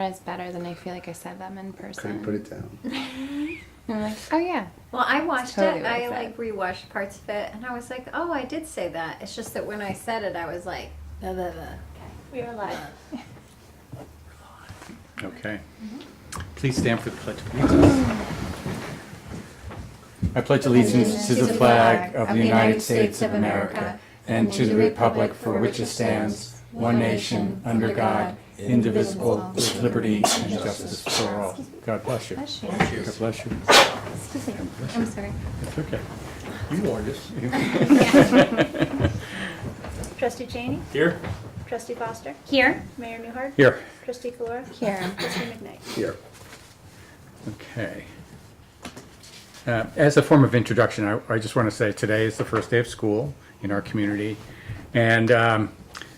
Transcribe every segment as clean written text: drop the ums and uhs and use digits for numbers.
It's better than I feel like I said them in person. Couldn't put it down. I'm like, oh yeah. Well, I watched Totally it. what I I said. like rewatched parts of it, and I was like, "Oh, I did say that." It's just that when I said it, I was like, blah, blah, blah. We are live. Okay. Please stand for the Pledge of Allegiance. I pledge allegiance to the flag of the United States of America and to the republic for which it stands, one nation, under God, indivisible, with liberty and justice for all. God bless you. Bless you. God bless you. Excuse me. I'm sorry. It's okay. You warned us. Trustee Cheney? Here? Trustee Foster? Here. Mayor Newhart? Here. Trustee Flora? Here. Trustee McKnight? Here. Okay. As a form of introduction, I just want to say today is the first day of school in our community, and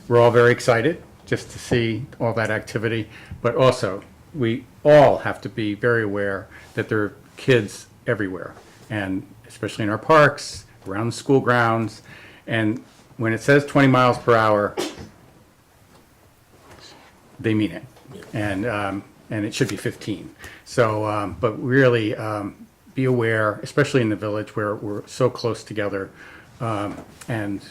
we're all very excited just to see all that activity, but also we all have to be very aware that there are kids everywhere, and especially in our parks, around the school grounds, and when it says 20 miles per hour, they mean it, and it should be 15. So, but really be aware, especially in the village where we're so close together, and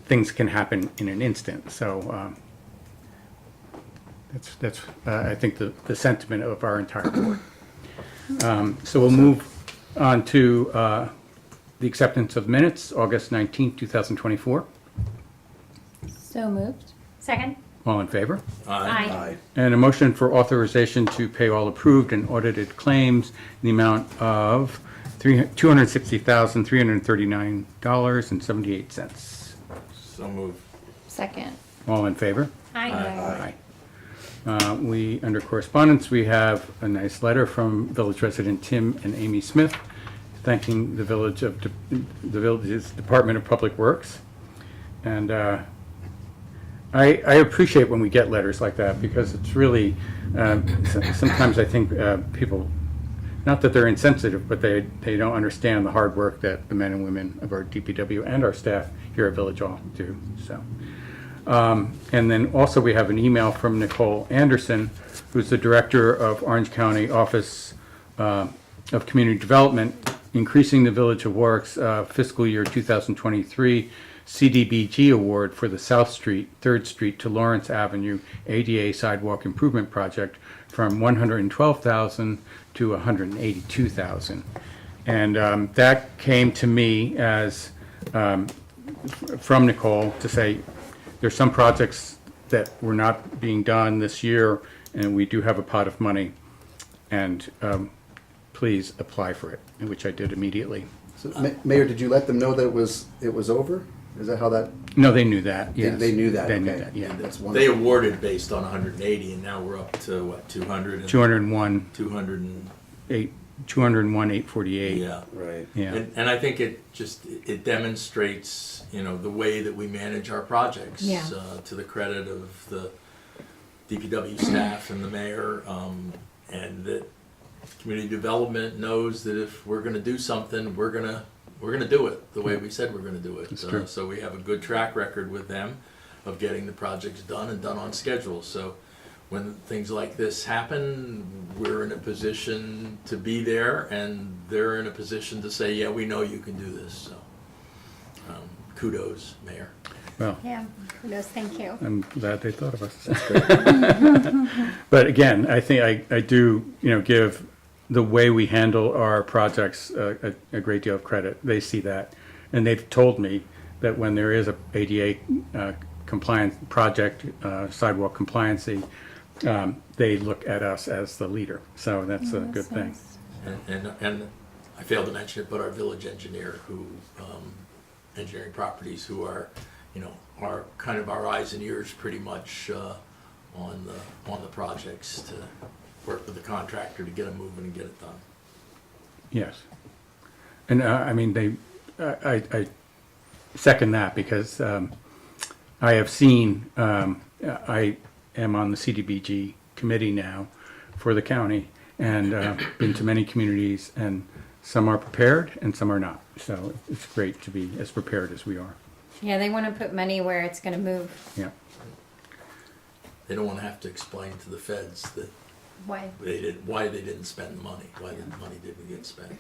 things can happen in an instant. So that's I think the sentiment of our entire board. So we'll move on to the acceptance of minutes, August 19th, 2024. So moved. Second? All in favor? Aye. And a motion for authorization to pay all approved and audited claims in the amount of $260,339.78. So moved. Second. All in favor? Aye. We, under correspondence, we have a nice letter from village resident Tim and Amy Smith thanking the village's Department of Public Works. And I appreciate when we get letters like that because it's really, sometimes I think people, not that they're insensitive, but they don't understand the hard work that the men and women of our DPW and our staff here at Village Hall do, so. And then also we have an email from Nicole Anderson, who's the Director of Orange County Office of Community Development, increasing the Village of Warwick's fiscal year 2023 CDBG award for the South Street, 3rd Street to Lawrence Avenue ADA Sidewalk Improvement Project from $112,000 to $182,000. And that came to me as from Nicole to say, there's some projects that were not being done this year, and we do have a pot of money, and please apply for it, which I did immediately. So, Mayor, did you let them know that it was over? Is that how that? No, they knew that, yes. They knew that. They knew okay. that, yeah. That's They wonderful. awarded based on 180, and now we're up to what, 200? 201, 200 and, 848. yeah. Right. Yeah, And I think it demonstrates, the way that we manage our projects. Yeah. To the credit of the DPW staff and the mayor, and that community development knows that if we're gonna do something, we're gonna do it the way we said we're gonna do it. That's true. So we have a good track record with them of getting the projects done and done on schedule. So when things like this happen, we're in a position to be there, and they're in a position to say, yeah, we know you can do this. So kudos, Mayor. well, Yeah. Kudos. Thank you. I'm glad they thought of us. But again, I think I do, give the way we handle our projects a great deal of credit. They see that. And they've told me that when there is a ADA compliance project, sidewalk compliancy, they look at us as the leader. So that's a good thing. And I failed to mention it, but our village engineer who, engineering properties who are, are kind of our eyes and ears pretty much on the projects to work with the contractor to get them moving and get it done. Yes. And I mean, I second that because I have seen, I am on the CDBG committee now for the county and been to many communities, and some are prepared and some are not. So it's great to be as prepared as we are. Yeah, they want to put money where it's going to move. Yeah. they don't wanna have to explain to the feds that Why? why they didn't spend the money, why the money didn't get spent.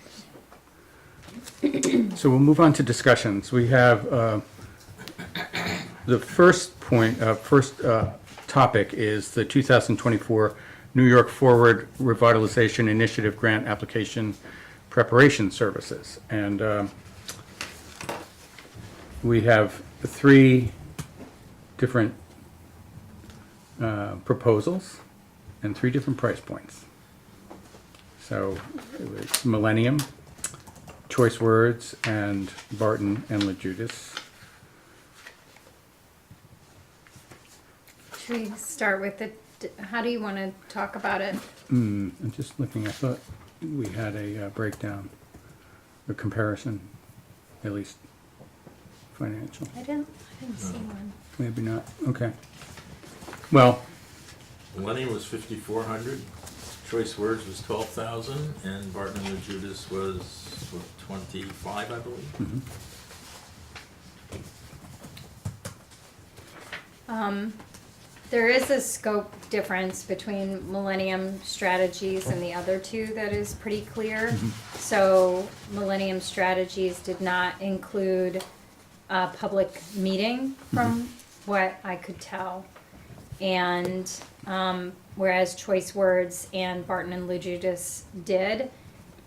So we'll move on to discussions. We have, the first point, topic is the 2024 New York Forward Revitalization Initiative Grant Application Preparation Services. And we have 3 different proposals and 3 different price points. So it's Millennium, Choice Words, and Barton and LaJudas. Should we start with how do you want to talk about it? I'm just looking, I thought we had a breakdown, a comparison, at least financial. I didn't see one. Maybe not, okay. Well, Millennium was 5,400, Choice Words was 12,000, and Barton and LaJudas was, what, 25, I believe? There is a scope difference between Millennium Strategies and the other 2 that is pretty clear. So Millennium Strategies did not include a public meeting from what I could tell. And whereas Choice Words and Barton and LaJudas did.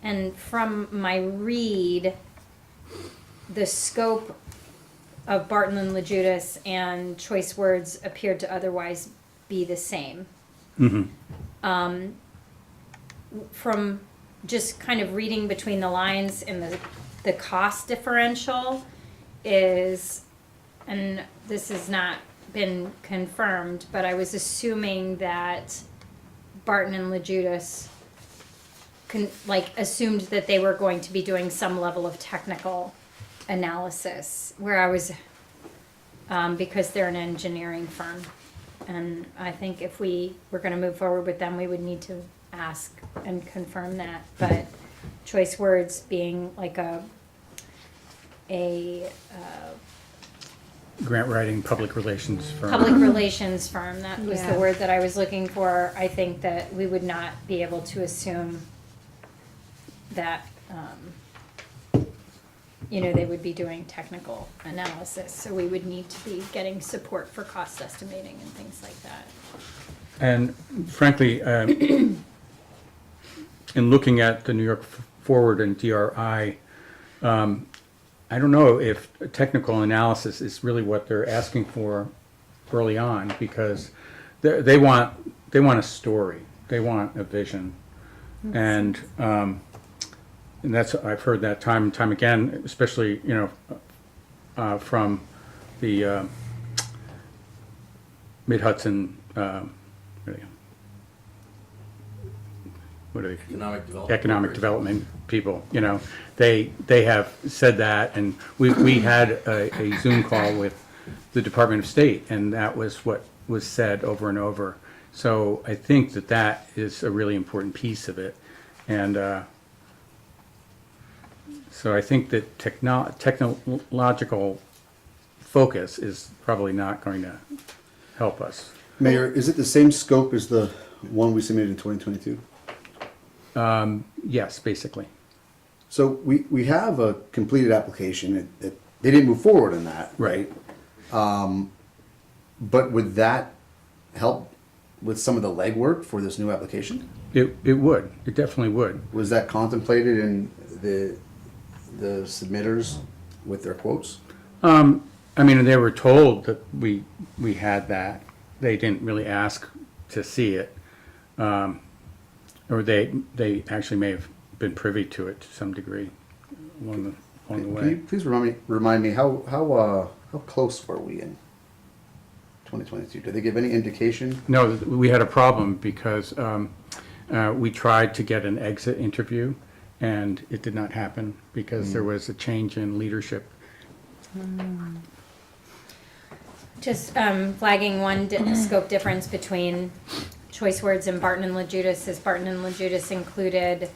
And from my read, the scope of Barton and LaJudas and Choice Words appeared to otherwise be the same. From just kind of reading between the lines and the cost differential is, and this has not been confirmed, but I was assuming that Barton and LaJudas assumed that they were going to be doing some level of technical analysis, where I was, because they're an engineering firm. And I think if we were gonna move forward with them, we would need to ask and confirm that. But Choice Words being like a grant writing, public relations firm. public relations firm, that was the Yeah. word that I was looking for, I think that we would not be able to assume that, they would be doing technical analysis, so we would need to be getting support for cost estimating and things like that. And frankly, in looking at the New York Forward and DRI, I don't know if technical analysis is really what they're asking for early on, because they want a story, they want a vision, and that's, I've heard that time and time again, especially from the Mid-Hudson, what are they? Economic development people, they have said that, and we had a Zoom call with the Department of State, and that was what was said over and over. So I think that is a really important piece of it, and so I think that technological focus is probably not going to help us. Mayor, is it the same scope as the one we submitted in 2022? Yes, basically. So we have a completed application. They didn't move forward on that, Right. But would that help with some of the legwork for this new application? It would. It definitely would. Was that contemplated in the submitters with their quotes? I mean, they were told that we had that. They didn't really ask to see it. Or they actually may have been privy to it to some degree along the Can you way. please remind me how close were we in 2022? Did they give any indication? No, we had a problem because we tried to get an exit interview, and it did not happen because there was a change in leadership. Just flagging one scope difference between Choice Words and Barton and LaJudas is Barton and LaJudas included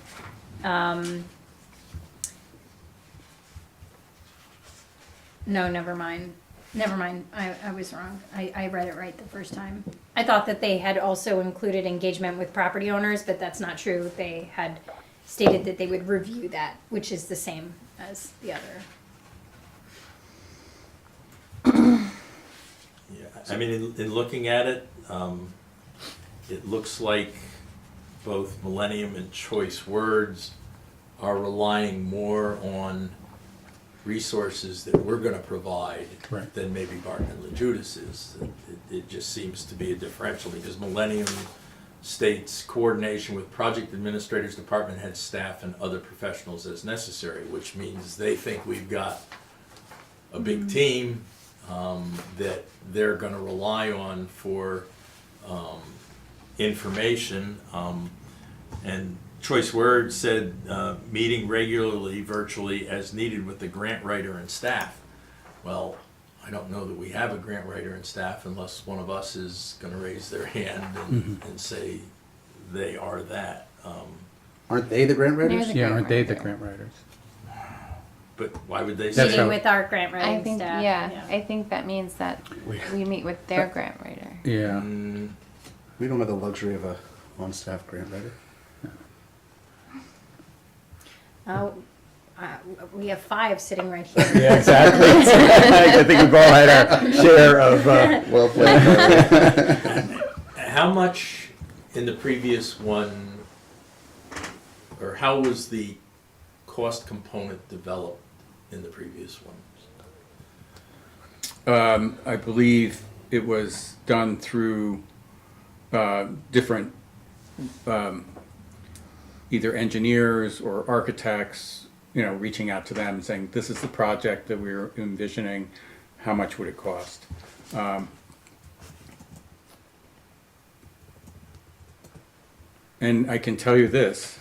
no, never mind. Never mind, I was wrong. I read it right the first time. I thought that they had also included engagement with property owners, but that's not true. They had stated that they would review that, which is the same as the other. Yeah, I mean, in looking at it, it looks like both Millennium and Choice Words are relying more on resources that we're gonna provide Right. than maybe Barton and LaJudas is. It just seems to be a differential, because Millennium states coordination with project administrators, department heads, staff, and other professionals as necessary, which means they think we've got a big team that they're gonna rely on for information. And Choice Words said, meeting regularly, virtually, as needed with the grant writer and staff. Well, I don't know that we have a grant writer and staff unless one of us is gonna raise their hand and say they are that. Aren't they the grant They're writers? the Yeah, grant aren't they the writer. grant writers? But why would they That's say? Meeting how- with our grant I writing think, staff. yeah, I think that means that we meet with their grant writer. Yeah. Mm, We don't have the luxury of a on-staff grant writer. Oh, we have 5 sitting right here. Yeah, exactly. I think we've all had our share of, Well played. How much in the previous one, or how was the cost component developed in the previous one? I believe it was done through different, either engineers or architects, you know, reaching out to them and saying, this is the project that we're envisioning, how much would it cost? And I can tell you this,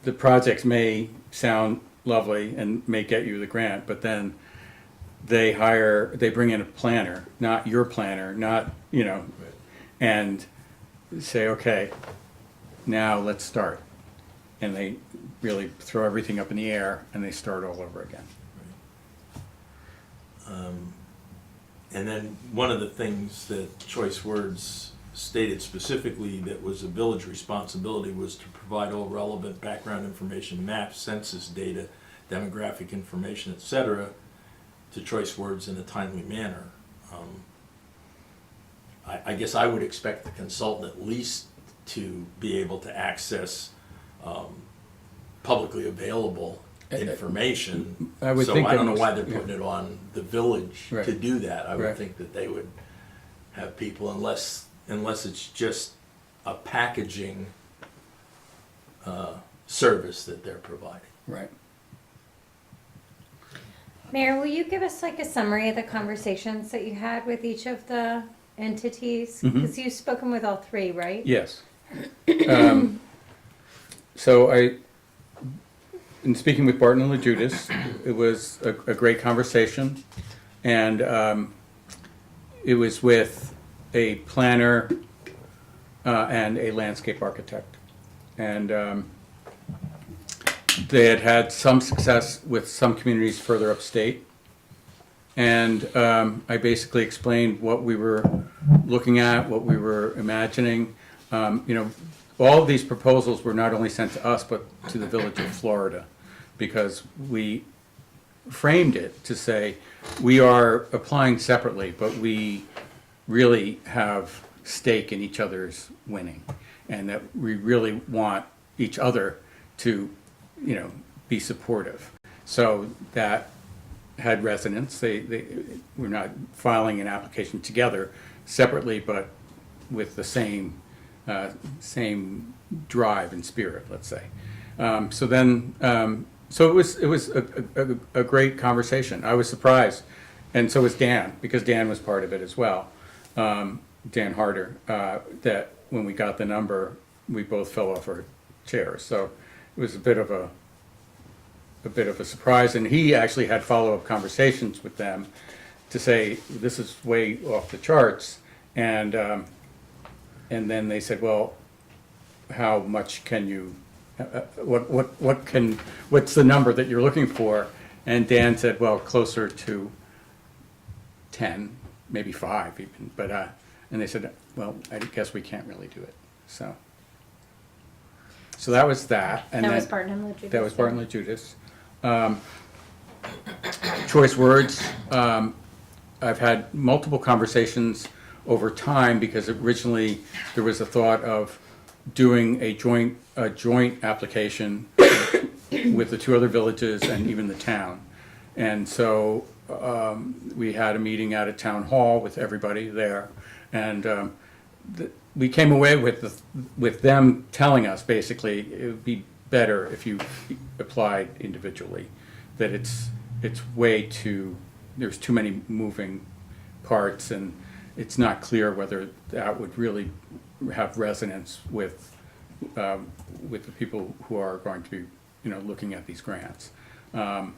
the projects may sound lovely and may get you the grant, but then they bring in a planner, not your planner, not, you know, and say, okay, now let's start. And they really throw everything up in the air and they start all over again. And then one of the things that Choice Words stated specifically that was a village responsibility was to provide all relevant background information, maps, census data, demographic information, etc., to Choice Words in a timely manner. I guess I would expect the consultant at least to be able to access publicly available information. I would So think I don't that know why they're most- putting it on the village to Right. do that. I would Right. think that they would have people, unless it's just a packaging service that they're providing. Right. Mayor, will you give us like a summary of the conversations that you had with each of the entities? Mhm. Because you've spoken with all 3, right? Yes. So in speaking with Barton and LaJudas, it was a great conversation. And it was with a planner and a landscape architect. And they had had some success with some communities further upstate. And I basically explained what we were looking at, what we were imagining. You know, all of these proposals were not only sent to us, but to the Village of Florida, because we framed it to say, we are applying separately, but we really have stake in each other's winning, and that we really want each other to, you know, be supportive. So that had resonance. They were not filing an application together separately, but with the same drive and spirit, let's say. So it was a great conversation. I was surprised, and so was Dan, because Dan was part of it as well. Dan Harder, that when we got the number, we both fell off our chairs. So it was a bit of a surprise, and he actually had follow-up conversations with them to say, this is way off the charts, and then they said, well, how much can you, what's the number that you're looking for? And Dan said, well, closer to 10, maybe 5 even, but, and they said, well, I guess we can't really do it, so. So that was that. And That was then- Barton and Judas. That was Barton and Judas. Choice words, I've had multiple conversations over time because originally there was a thought of doing a joint application with the 2 other villages and even the town. And so we had a meeting out at Town Hall with everybody there. And we came away with them telling us basically it would be better if you applied individually, that it's way too, there's too many moving parts and it's not clear whether that would really have resonance with the people who are going to be, looking at these grants. And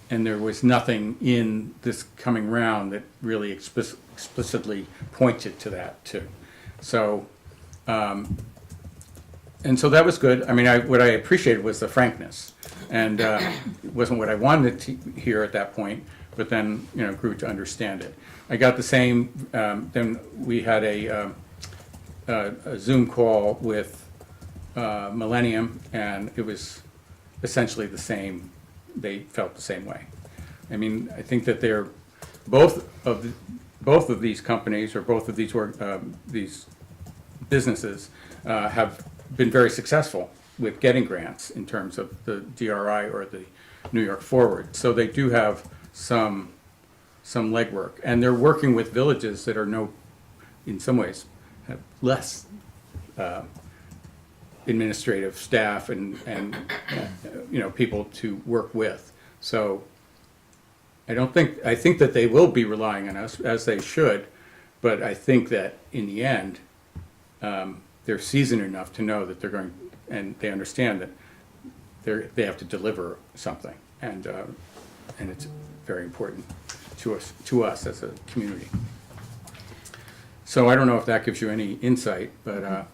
there was nothing in this coming round that really explicitly pointed to that too. So, and so that was good. I mean, what I appreciated was the frankness, and it wasn't what I wanted to hear at that point, but then, grew to understand it. I got the same, then we had a Zoom call with Millennium, and it was essentially the same. They felt the same way. I mean, I think that they're both of these companies or both of these businesses have been very successful with getting grants in terms of the DRI or the New York Forward. So they do have some legwork, and they're working with villages that are in some ways have less administrative staff and people to work with. So I think that they will be relying on us, as they should, but I think that in the end, they're seasoned enough to know that they're going, and they understand that they have to deliver something, and it's very important to us as a community. So I don't know if that gives you any insight, but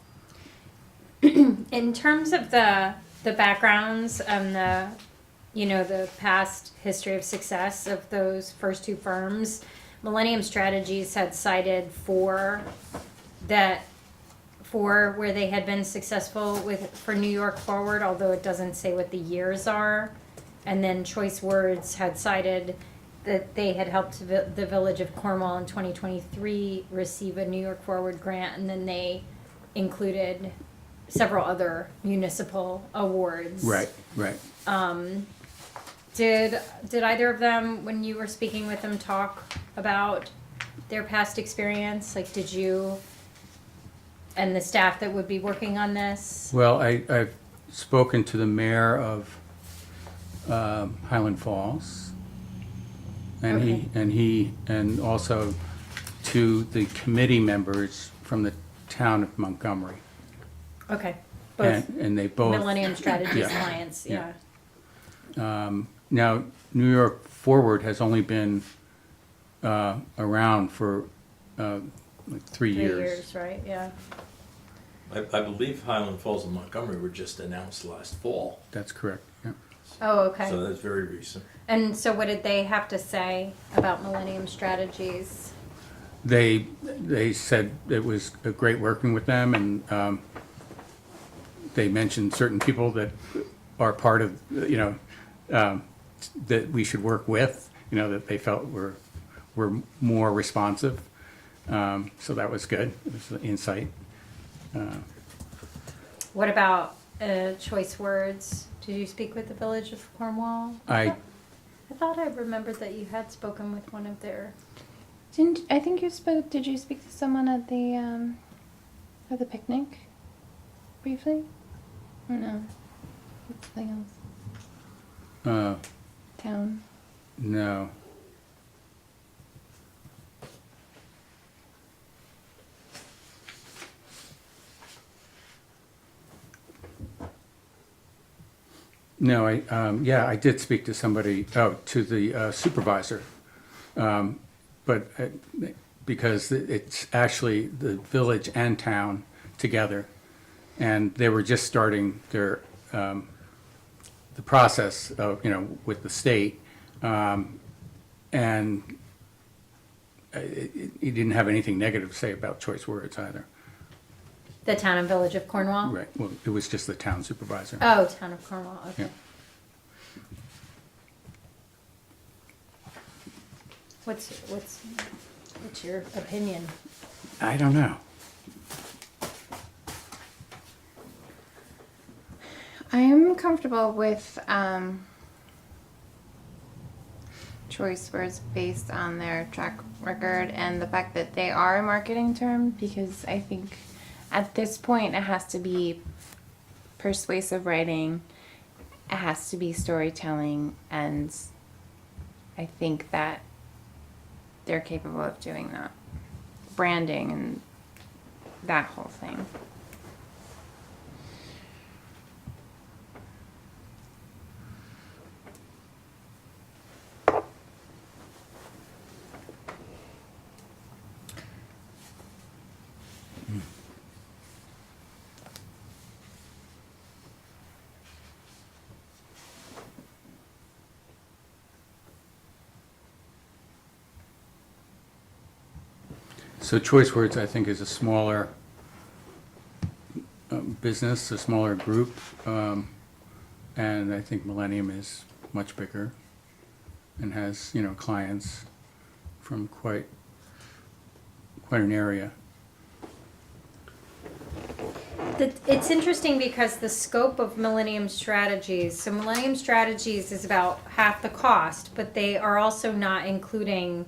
In terms of the backgrounds and the past history of success of those first 2 firms, Millennium Strategies had cited for where they had been successful for New York Forward, although it doesn't say what the years are. And then Choice Words had cited that they had helped the village of Cornwall in 2023 receive a New York Forward grant, and then they included several other municipal awards. right. Did either of them, when you were speaking with them, talk about their past experience? Like, did you and the staff that would be working on this? Well, I've spoken to the mayor of Highland Falls, and Okay. and also to the committee members from the town of Montgomery. Okay, both And they both. Millennium Strategies Yeah. Alliance, Yeah. yeah. Now, New York Forward has only been around for like 3 3 years. years, right, yeah. I believe Highland Falls and Montgomery were just announced last fall, That's correct, yeah. Oh, okay. so that's very recent. And so what did they have to say about Millennium Strategies? They said it was great working with them, and they mentioned certain people that are part of, that we should work with, that they felt were more responsive. So that was good. It was an insight. What about Choice Words? Did you speak with the village of Cornwall? I thought I remembered that you had spoken with one of their. I think you spoke? Did you speak to someone at the picnic? Briefly? Or no? It's something else. Town. No. No, I did speak to somebody, to the supervisor. But because it's actually the village and town together, and they were just starting their, the process of, with the state. And he didn't have anything negative to say about choice words either. The town and village of Cornwall? Right, well, it was just the town supervisor. Oh, town of Cornwall, okay. Yeah. What's your opinion? I don't know. I am comfortable with choice words based on their track record and the fact that they are a marketing term, because I think at this point it has to be persuasive writing, it has to be storytelling, and I think that they're capable of doing that. Branding and that whole thing. So Choice Words, I think, is a smaller business, a smaller group, and I think Millennium is much bigger and has, clients from quite an area. It's interesting because the scope of Millennium Strategies, so Millennium Strategies is about half the cost, but they are also not including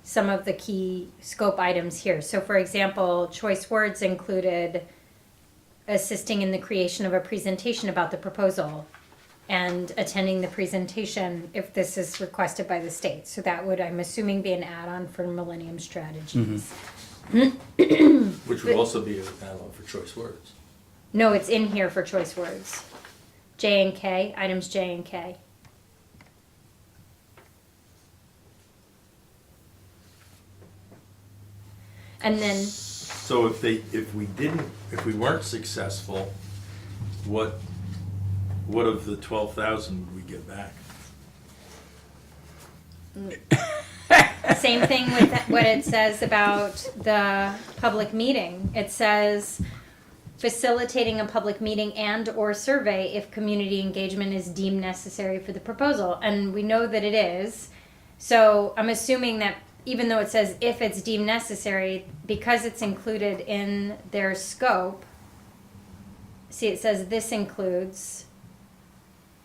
some of the key scope items here. So for example, Choice Words included assisting in the creation of a presentation about the proposal and attending the presentation if this is requested by the state. So that would, I'm assuming, be an add-on for Millennium Strategies. Which would also be an add-on for choice words. No, it's in here for Choice Words. J and K, items J and K. And then, So if we weren't successful, what of the 12,000 would we get back? same thing with what it says about the public meeting. It says facilitating a public meeting and or survey if community engagement is deemed necessary for the proposal. And we know that it is. So I'm assuming that even though it says if it's deemed necessary, because it's included in their scope, see, it says this includes,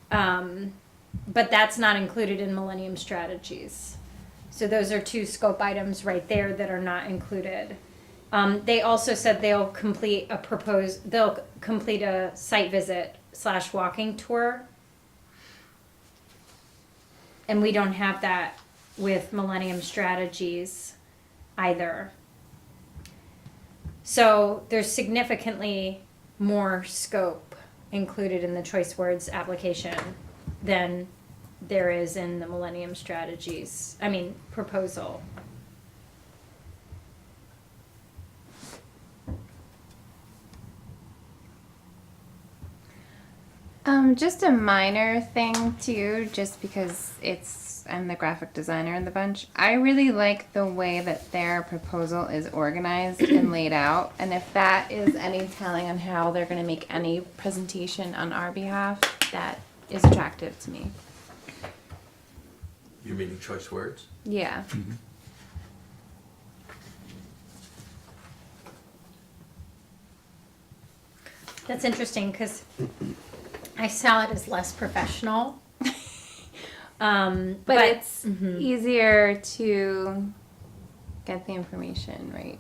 but that's not included in Millennium Strategies. So those are two scope items right there that are not included. They also said they'll complete a site visit / walking tour. And we don't have that with Millennium Strategies either. So there's significantly more scope included in the Choice Words application than there is in the Millennium Strategies, proposal. Just a minor thing too, just because I'm the graphic designer in the bunch. I really like the way that their proposal is organized and laid out. And if that is any telling on how they're going to make any presentation on our behalf, that is attractive to me. You're meaning choice words? Yeah. That's interesting because I saw it as less professional. But it's easier to get the information, right?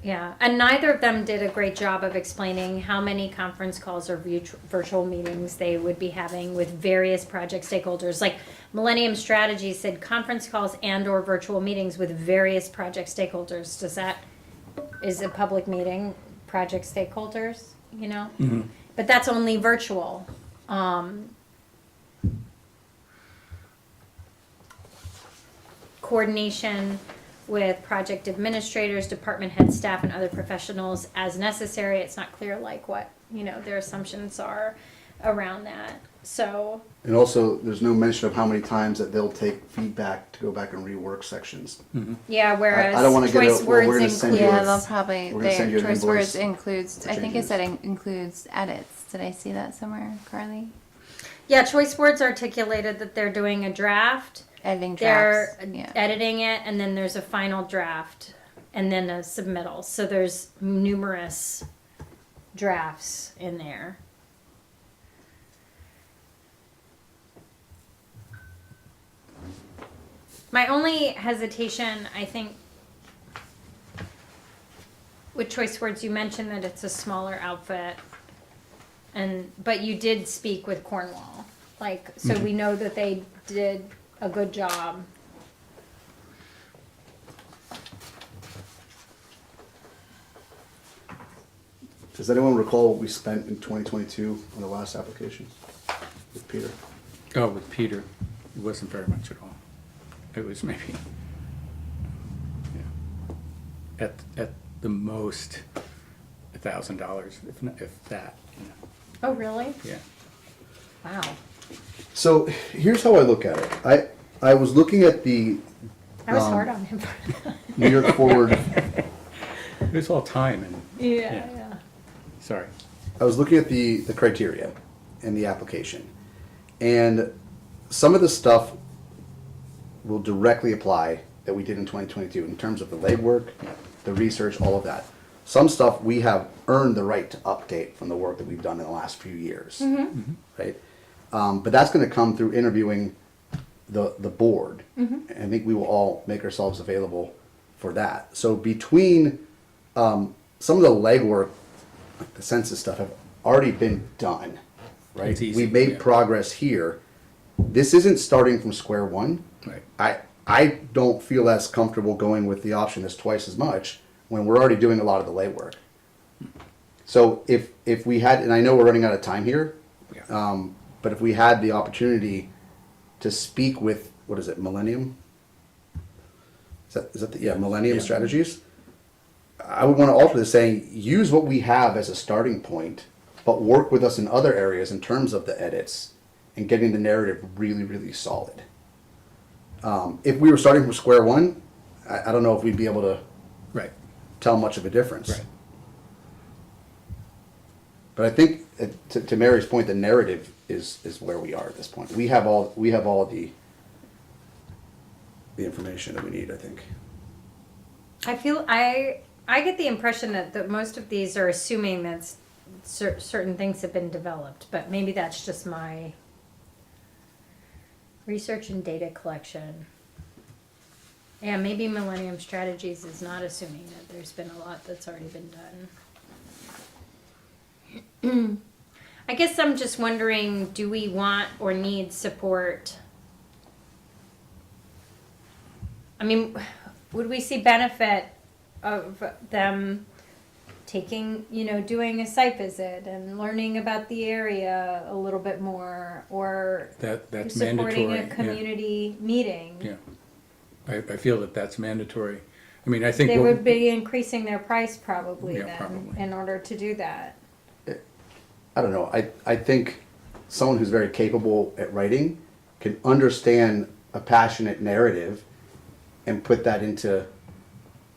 Yeah, and neither of them did a great job of explaining how many conference calls or virtual meetings they would be having with various project stakeholders. Like Millennium Strategy said, conference calls and or virtual meetings with various project stakeholders. Is a public meeting project stakeholders, But that's only virtual. Coordination with project administrators, department head staff, and other professionals as necessary. It's not clear what their assumptions are. around that. So, And also, there's no mention of how many times that they'll take feedback to go back and rework sections. yeah, whereas I don't wanna get choice a- well, we're words gonna send include. you Yeah, they'll probably, we're gonna send you their an choice invoice words includes, for I think it changes. said includes edits. Did I see that somewhere, Carly? Yeah, choice words articulated that they're doing a draft. Editing drafts. They're Yeah. editing it, and then there's a final draft, and then a submittal. So there's numerous drafts in there. My only hesitation, I think, with choice words, you mentioned that it's a smaller outfit, but you did speak with Cornwall, like, so we know that they did a good job. Does anyone recall what we spent in 2022 on the last application with Peter? Oh, with Peter, it wasn't very much at all. It was maybe, yeah, at the most, $1,000, if that, you know, Oh, really? yeah. Wow. So here's how I look at it. I was looking at the I was hard on him. New York Forward. It was all time and, Yeah. sorry. I was looking at the criteria in the application, and some of the stuff will directly apply that we did in 2022 in terms of the legwork, the research, all of that. Some stuff we have earned the right to update from the work that we've done in the last few years, right? But that's going to come through interviewing the board. And I think we will all make ourselves available for that. So between some of the legwork, like the census stuff, have already been done, right? It's easy, We've made yeah. progress here. This isn't starting from square one. Right. I don't feel as comfortable going with the option that's twice as much when we're already doing a lot of the legwork. So if we had, and I know we're running out of time here, Yeah. but if we had the opportunity to speak with, what is it, Millennium? Is that the, yeah, Millennium Yeah. Strategies? I would want to alter this saying, use what we have as a starting point, but work with us in other areas in terms of the edits and getting the narrative really, really solid. If we were starting from square one, I don't know if we'd be able to Right. tell much of a difference. Right. But I think, to Mary's point, the narrative is where we are at this point. We have all the information that we need, I think. I feel I get the impression that most of these are assuming that certain things have been developed, but maybe that's just my research and data collection. Yeah, maybe Millennium Strategies is not assuming that there's been a lot that's already been done. I guess I'm just wondering, do we want or need support? I mean, would we see benefit of them taking, doing a site visit and learning about the area a little bit more, or That's supporting mandatory. a community meeting? Yeah. I feel that that's mandatory. I mean, I think. They what- would be increasing their price probably Yeah, then, probably. in order to do that. I don't know. I think someone who's very capable at writing can understand a passionate narrative and put that into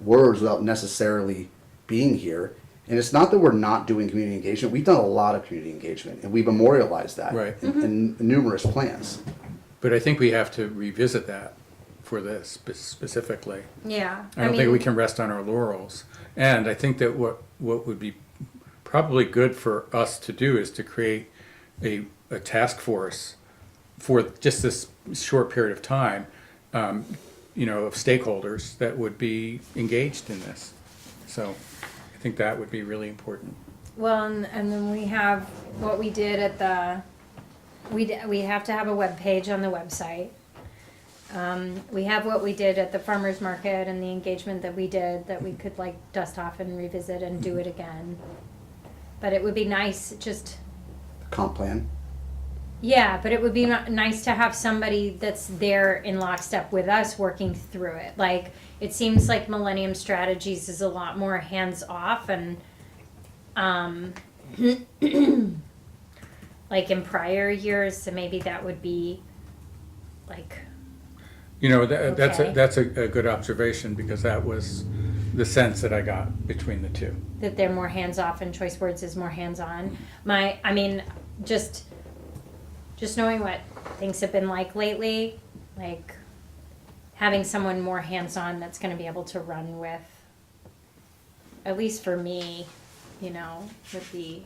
words without necessarily being here. And it's not that we're not doing community engagement. We've done a lot of community engagement, and we've memorialized that Right. in numerous plans. But I think we have to revisit that for this specifically. Yeah. I don't think we can rest on our laurels. And I think that what would be probably good for us to do is to create a task force for just this short period of time, of stakeholders that would be engaged in this. So I think that would be really important. Well, and then we have what we did at we have to have a web page on the website. We have what we did at the farmer's market and the engagement that we did that we could dust off and revisit and do it again. But it would be nice just, Comp plan. yeah, but it would be nice to have somebody that's there in lockstep with us working through it. It seems like Millennium Strategies is a lot more hands off and like in prior years, so maybe that would be like, You know, Okay. that's a good observation, because that was the sense that I got between the two. that they're more hands-off and Choice Words is more hands-on. I mean, just knowing what things have been like lately, like having someone more hands-on that's gonna be able to run with, at least for me, you know, would be,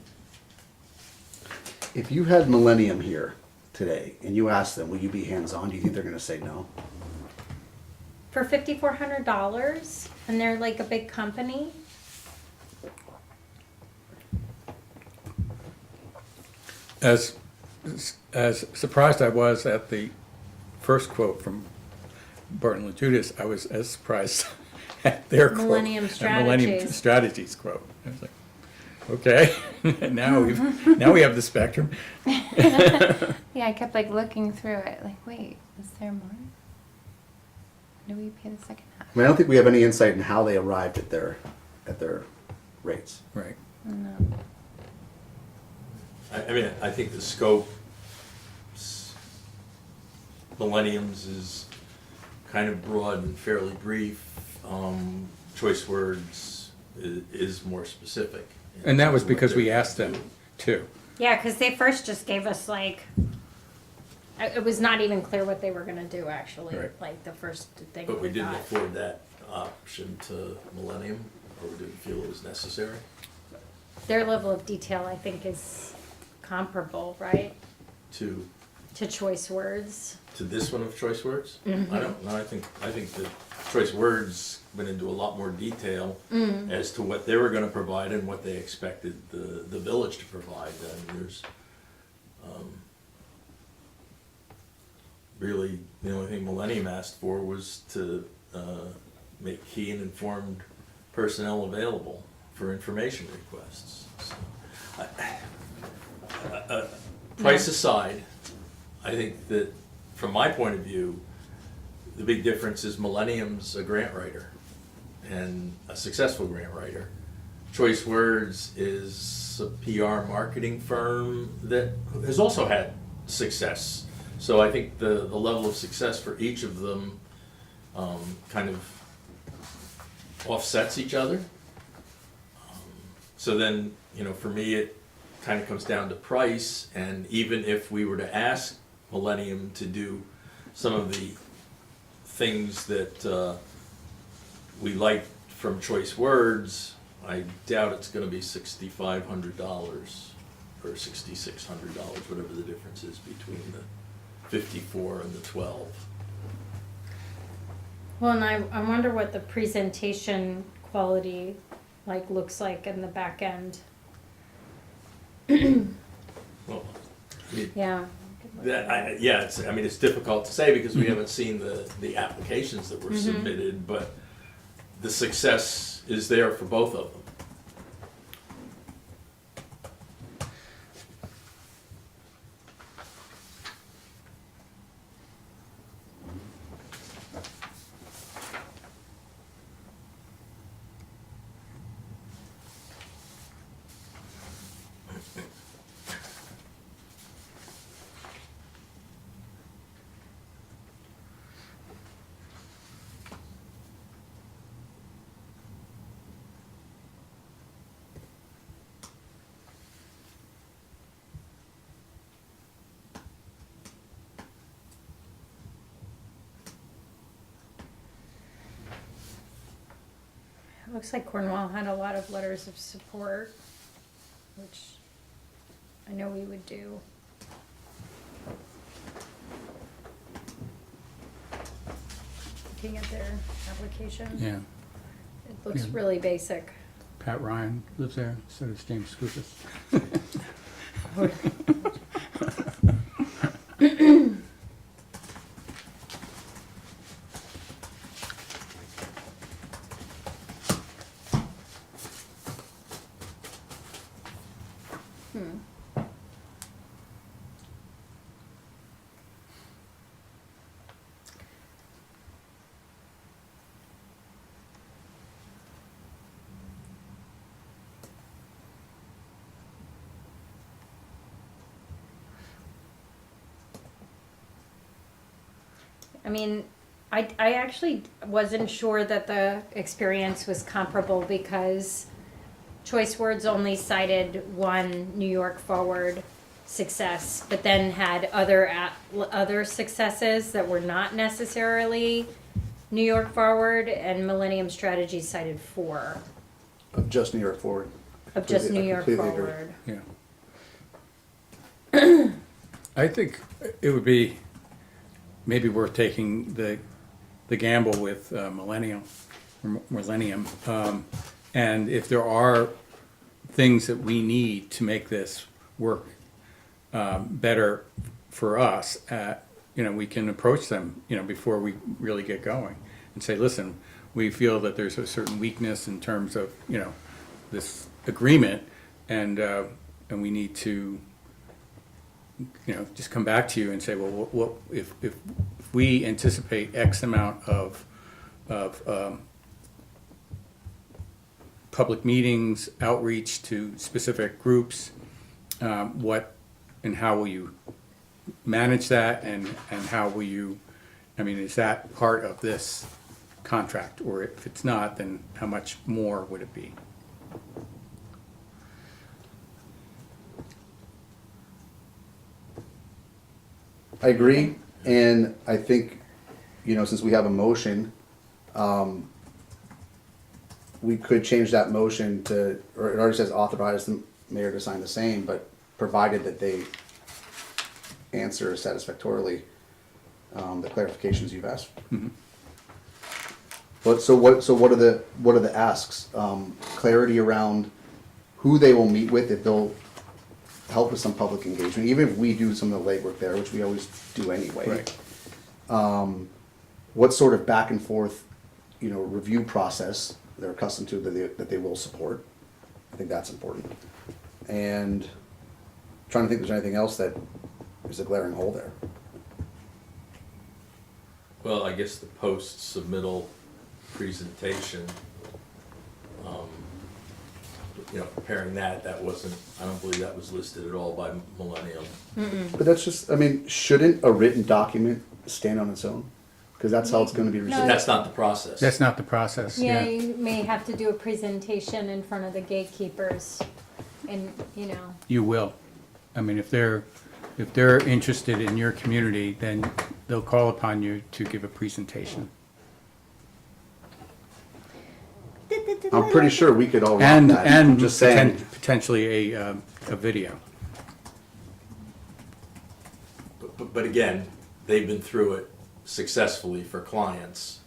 If you had Millennium here today and you asked them, will you be hands-on, do you think they're gonna say no? for $5,400 and they're like a big company. As surprised I was at the first quote from Barton LaJudas, I was as surprised at their quote. Millennium at Millennium Strategies. Strategies quote. I was like, okay, now we have the spectrum. Yeah, I kept like looking through it, like, wait, is there more? Do we pay the second half? I mean, I don't think we have any insight in how they arrived at their rates. Right. No. I mean, I think the scope, Millenniums is kind of broad and fairly brief. Choice Words is more specific. And that was What because we they're- asked them too. Yeah, because they first just gave us like, it was not even clear what they were gonna do actually, Right. like the first thing But we we didn't got. afford that option to Millennium, or we didn't feel it was necessary. Their level of detail, I think, is comparable, right, To to Choice Words. this one of Choice Words? Mm-hmm. I don't know, I think that Choice Words went into a lot more detail Mm. as to what they were gonna provide and what they expected the village to provide. And there's, really, the only thing Millennium asked for was to, make key and informed personnel available for information requests. So, price aside, I think that, from my point of view, the big difference is Millennium's a grant writer, and a successful grant writer. Choice Words is a PR marketing firm that has also had success. So I think the level of success for each of them kind of offsets each other. So then, you know, for me, it kind of comes down to price, and even if we were to ask Millennium to do some of the things that we like from Choice Words, I doubt it's gonna be $6,500 or $6,600, whatever the difference is between the 54 and the 12. Well, and I wonder what the presentation quality like looks like in the back end. Well, I mean, Yeah. yeah, it's difficult to say because we haven't seen the applications that were submitted, but the success is there for both of them. It looks like Cornwall had a lot of letters of support, which I know we would do. Looking at their application, Yeah. it looks Yeah. really basic. Pat Ryan lives there, so does James Skoufis. I mean, I actually wasn't sure that the experience was comparable because Choice Words only cited one New York Forward success, but then had other successes that were not necessarily New York Forward, and Millennium Strategy cited 4 Of just New York Forward. of just Completely- New I York completely agree. Forward. Yeah. I think it would be maybe worth taking the gamble with Millennium, and if there are things that we need to make this work better for us, we can approach them, before we really get going, and say, listen, we feel that there's a certain weakness in terms of, this agreement, and we need to, just come back to you and say, well, what if we anticipate X amount of public meetings, outreach to specific groups, what and how will you manage that, and how will you, is that part of this contract, or if it's not, then how much more would it be? I agree, and I think, since we have a motion, we could change that motion to, or it already says authorize the mayor to sign the same, but provided that they answer satisfactorily the clarifications you've asked. But so what are the asks? Clarity around who they will meet with, if they'll help with some public engagement, even if we do some of the legwork there, which we always do anyway. Right. What sort of back and forth, review process they're accustomed to that they will support. I think that's important. And trying to think if there's anything else that is a glaring hole there. Well, I guess the post-submittal presentation, preparing that wasn't, I don't believe that was listed at all by Millennium. But that's just, shouldn't a written document stand on its own? Because that's how it's going to be received. That's not the process. That's not the process, Yeah, yeah. you may have to do a presentation in front of the gatekeepers, and You will. If they're interested in your community, then they'll call upon you to give a presentation. I'm pretty sure we could all rock And, that. and just saying. potentially a video. But again, they've been through it successfully for clients.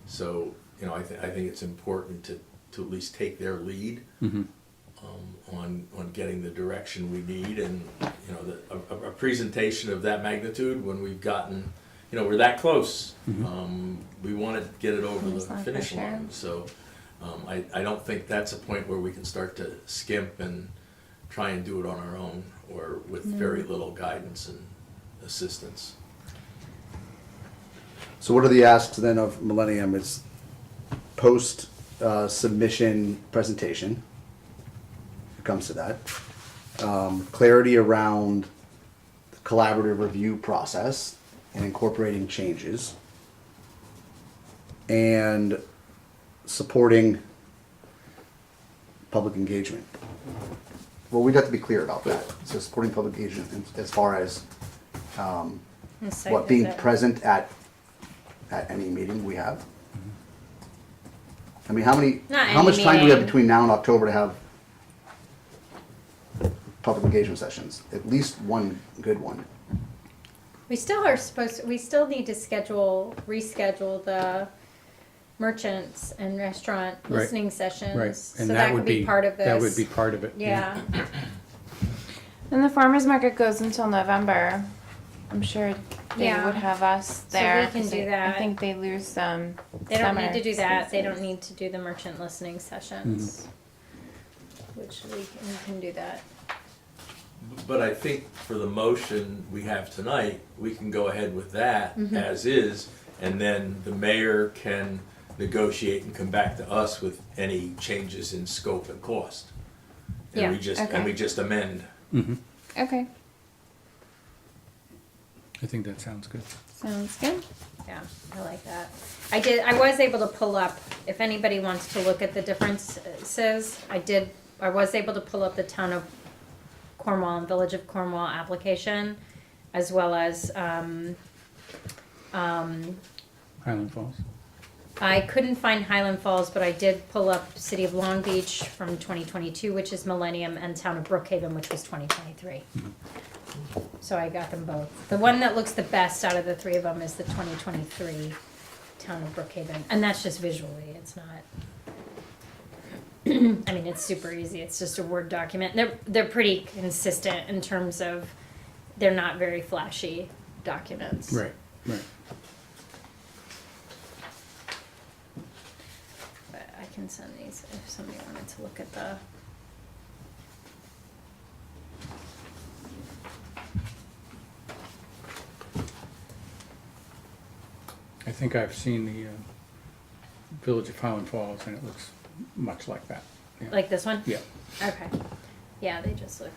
So, I think it's important to at least take their lead on getting the direction we need. And, a presentation of that magnitude, when we've gotten, we're that close. We want to get it over It's the not finish for sure. line. So I don't think that's a point where we can start to skimp and try and do it on our own, or with very little guidance and assistance. So what are the asks then of Millennium? It's post submission presentation. It comes to that. Clarity around the collaborative review process and incorporating changes. And supporting public engagement. Well, we'd have to be clear about that. So supporting public engagement as far as what, being present at any meeting we have? How Not much any time do we have meeting. between now and October to have public engagement sessions? At least one good one. we still need to reschedule the merchants and restaurant Right. listening sessions. Right. So And that could be part of this. That would be part of it. Yeah. And the farmer's market goes until November. I'm sure they Yeah. would have us So there. we can 'cause do I that. think they lose some. They don't need summer to do that. They don't seasons. need to do the merchant listening sessions. Which we can do that. But I think for the motion we have tonight, we can go ahead with that as is, and then the mayor can negotiate and come back to us with any changes in scope and cost. And we Yeah, just, okay. and we just amend. Okay. I think that sounds good. Sounds good. Yeah, I like that. I was able to pull up, if anybody wants to look at the differences, I was able to pull up the town of Cornwall and Village of Cornwall application, as well as, Highland Falls. I couldn't find Highland Falls, but I did pull up City of Long Beach from 2022, which is Millennium, and Town of Brookhaven, which was 2023. So I got them both. The one that looks the best out of the three of them is the 2023 Town of Brookhaven, and that's just visually. It's not. I mean, it's super easy. It's just a Word document. They're pretty consistent in terms of they're not very flashy documents. Right, right. But I can send these if somebody wanted to look at the. I think I've seen the Village of Highland Falls, and it looks much like that. Yeah. Like this one? Yeah. Okay. Yeah, they just look.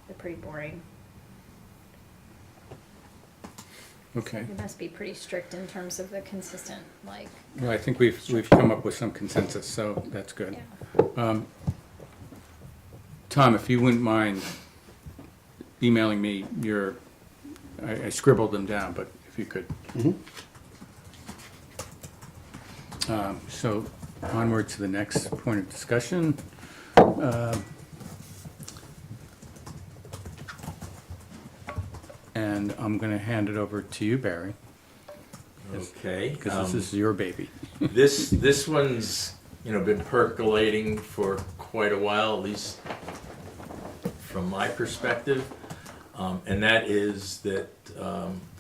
They're pretty boring. Okay. They must be pretty strict in terms of the consistent, like. Well, I think we've come up with some consensus, so that's good. Yeah. Tom, if you wouldn't mind emailing me I scribbled them down, but if you could. So onward to the next point of discussion. And I'm going to hand it over to you, Barry, Okay. because this is your baby. This one's, been percolating for quite a while, at least from my perspective. And that is that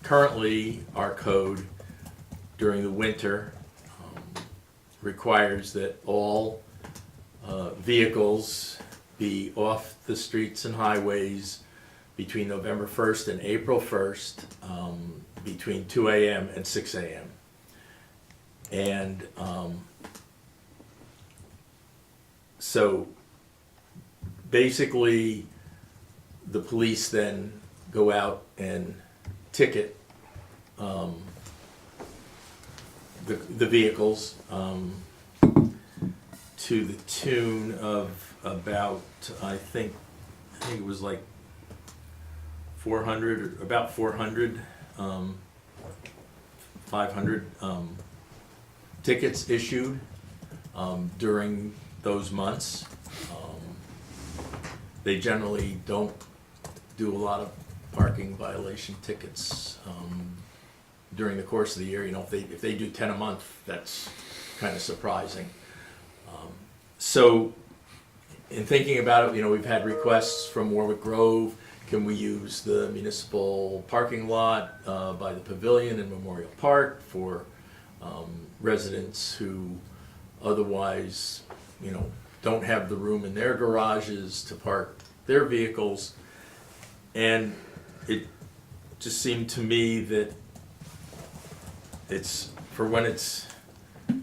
currently our code during the winter requires that all vehicles be off the streets and highways between November 1st and April 1st, between 2 a.m. and 6 a.m. And so basically the police then go out and ticket the vehicles to the tune of about, I think it was like 400, about 400, 500 tickets issued during those months. They generally don't do a lot of parking violation tickets during the course of the year. If they do 10 a month, that's kind of surprising. So in thinking about it, we've had requests from Warwick Grove. Can we use the municipal parking lot by the pavilion in Memorial Park for residents who otherwise, don't have the room in their garages to park their vehicles? And it just seemed to me that it's for when it's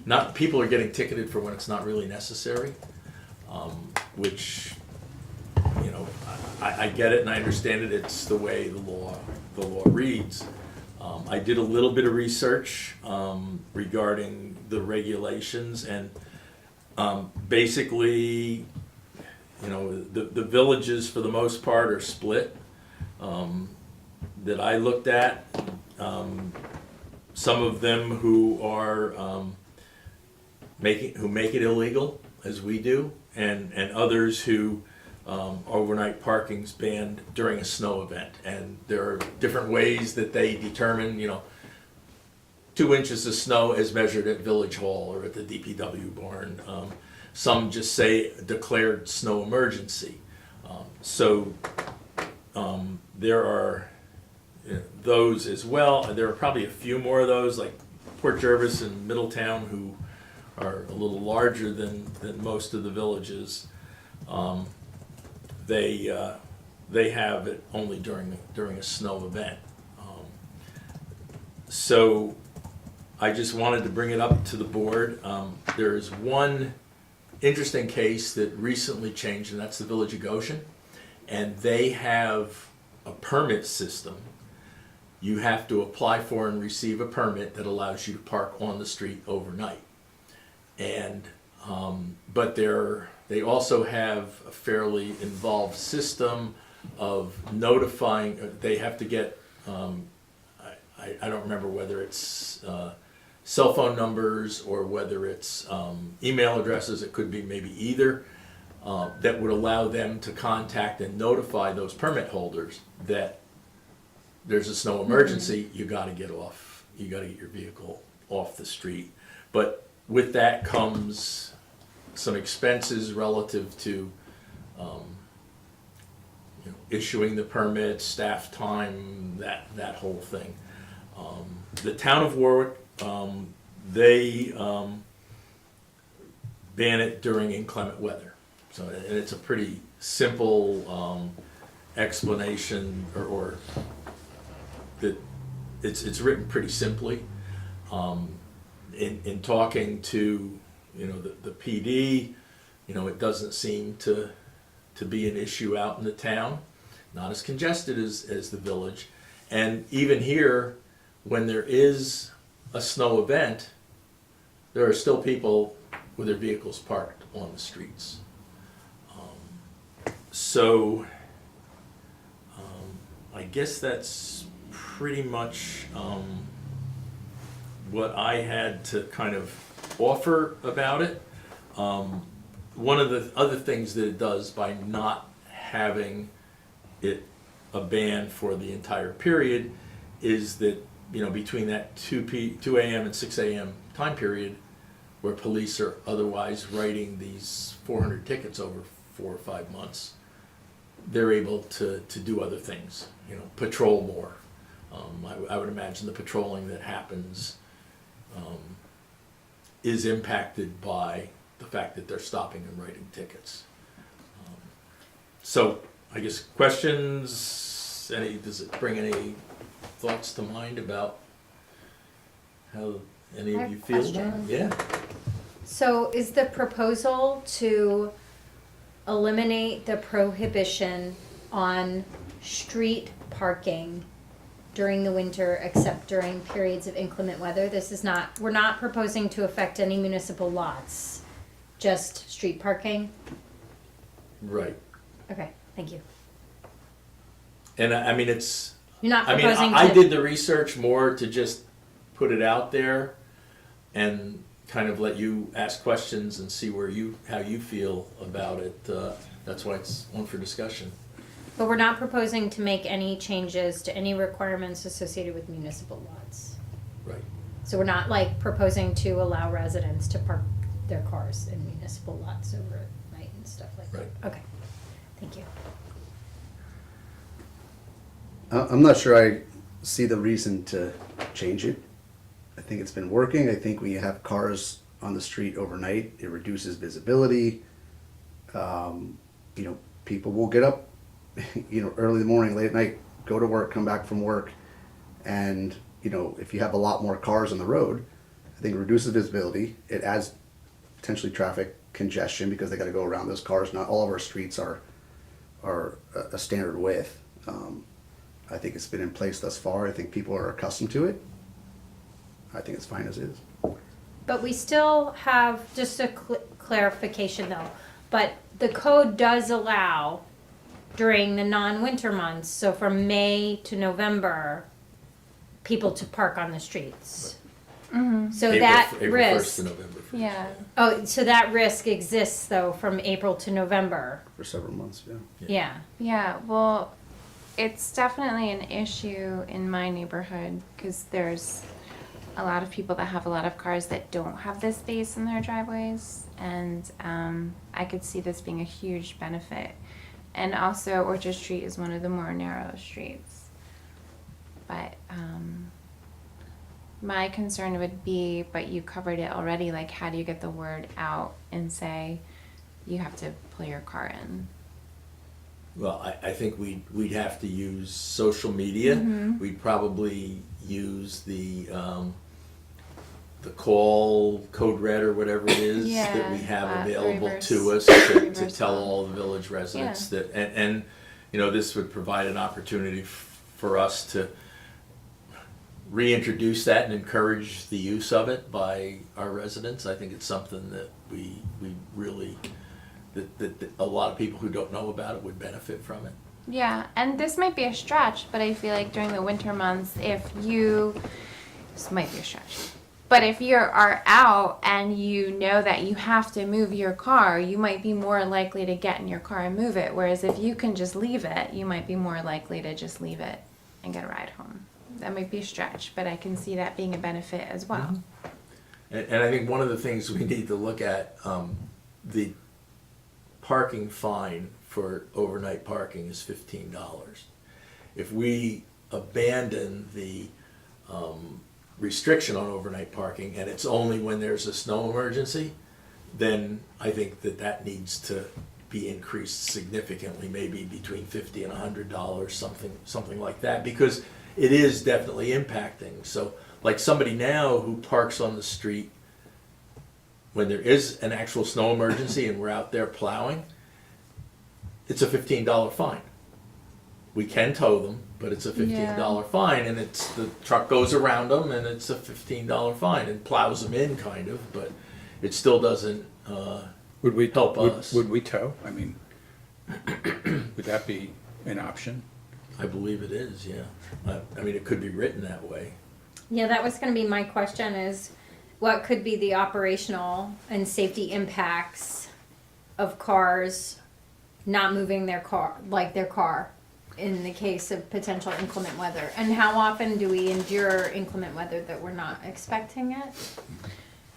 not, people are getting ticketed for when it's not really necessary, which, I get it and I understand it. It's the way the law reads. I did a little bit of research regarding the regulations, and basically, the villages for the most part are split. That I looked at, some of them who are make it illegal, as we do, and others who overnight parking's banned during a snow event. And there are different ways that they determine, 2 inches of snow as measured at Village Hall or at the DPW barn. Some just say declared snow emergency. So there are those as well. There are probably a few more of those, like Port Jervis and Middletown, who are a little larger than most of the villages. They have it only during a snow event. So I just wanted to bring it up to the board. There is one interesting case that recently changed, and that's the Village of Goshen. And they have a permit system. You have to apply for and receive a permit that allows you to park on the street overnight. And, but they also have a fairly involved system of notifying, they have to get, I don't remember whether it's cell phone numbers or whether it's email addresses, it could be maybe either, that would allow them to contact and notify those permit holders that there's a snow emergency, you gotta get your vehicle off the street. But with that comes some expenses relative to issuing the permit, staff time, that whole thing. The town of Warwick, they ban it during inclement weather. So, and it's a pretty simple explanation, or that it's written pretty simply. In talking to the PD, it doesn't seem to be an issue out in the town. Not as congested as the village, and even here, when there is a snow event, there are still people with their vehicles parked on the streets. I guess that's pretty much what I had to kind of offer about it. One of the other things that it does by not having it a ban for the entire period is that, between that 2 a.m. and 6 a.m. time period, where police are otherwise writing these 400 tickets over 4 or 5 months, they're able to do other things, patrol more. I would imagine the patrolling that happens is impacted by the fact that they're stopping and writing tickets. So I guess questions, does it bring any thoughts to mind about how any I of you have feel questions. about it? Yeah. So is the proposal to eliminate the prohibition on street parking during the winter except during periods of inclement weather? We're not proposing to affect any municipal lots, just street parking? Right. Okay, thank you. And I mean, it's, You're not I mean, proposing I to, did the research more to just put it out there and kind of let you ask questions and see how you feel about it. That's why it's one for discussion. but we're not proposing to make any changes to any requirements associated with municipal lots. Right. So we're not proposing to allow residents to park their cars in municipal lots overnight and stuff like that. Right. Okay, thank you. I'm not sure I see the reason to change it. I think it's been working. I think when you have cars on the street overnight, it reduces visibility. People will get up, early in the morning, late at night, go to work, come back from work, and if you have a lot more cars on the road, I think it reduces visibility. It adds potentially traffic congestion because they got to go around those cars. Not all of our streets are a standard width. I think it's been in place thus far. I think people are accustomed to it. I think it's fine as is. But we still have, just a clarification though, but the code does allow during the non-winter months, so from May to November, people to park on the streets. So that April 1st risk, to November 1st. Yeah. so that risk exists though from April to November. For several months, yeah. Yeah. Yeah, well, it's definitely an issue in my neighborhood because there's a lot of people that have a lot of cars that don't have this space in their driveways, and I could see this being a huge benefit. And also, Orchard Street is one of the more narrow streets. But my concern would be, but you covered it already, like how do you get the word out and say you have to pull your car in? Well, I think we'd have to use social media. Mm-hmm. We'd probably use the call code red or whatever it is that we Yeah, have flat available reverse- to us to reverse tell call. all the village residents that, and you know, this would provide an opportunity for us to reintroduce that and encourage the use of it by our residents. I think it's something that we really, that a lot of people who don't know about it would benefit from it. Yeah, and this might be a stretch, but I feel like during the winter months, this might be a stretch, but if you are out and you know that you have to move your car, you might be more likely to get in your car and move it. Whereas if you can just leave it, you might be more likely to just leave it and get a ride home. That might be a stretch, but I can see that being a benefit as well. And I think one of the things we need to look at, the parking fine for overnight parking is $15. If we abandon the restriction on overnight parking and it's only when there's a snow emergency, then I think that needs to be increased significantly, maybe between $50 and $100, something like that, because it is definitely impacting. So like somebody now who parks on the street when there is an actual snow emergency and we're out there plowing, it's a $15 fine. We can tow them, but it's a $15 fine, and it's the truck goes around them, and it's a $15 fine and plows them in, kind of, but it still doesn't Would we help us. Would we tow? I mean, would that be an option? I believe it is, yeah. I mean, it could be written that way. Yeah, that was gonna be my question, is what could be the operational and safety impacts of cars not moving their car in the case of potential inclement weather? And how often do we endure inclement weather that we're not expecting it?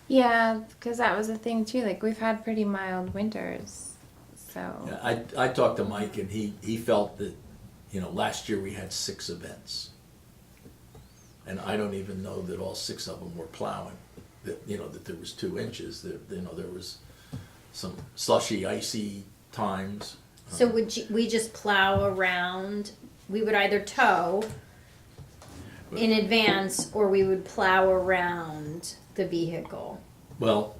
Yeah, because that was the thing too. Like we've had pretty mild winters, so Yeah, I talked to Mike, and he felt that, you know, last year we had 6 events. And I don't even know that all 6 of them were plowing, that, you know, that there was 2 inches, that, you know, there was some slushy, icy times. So we just plow around, we would either tow in advance or we would plow around the vehicle? Well,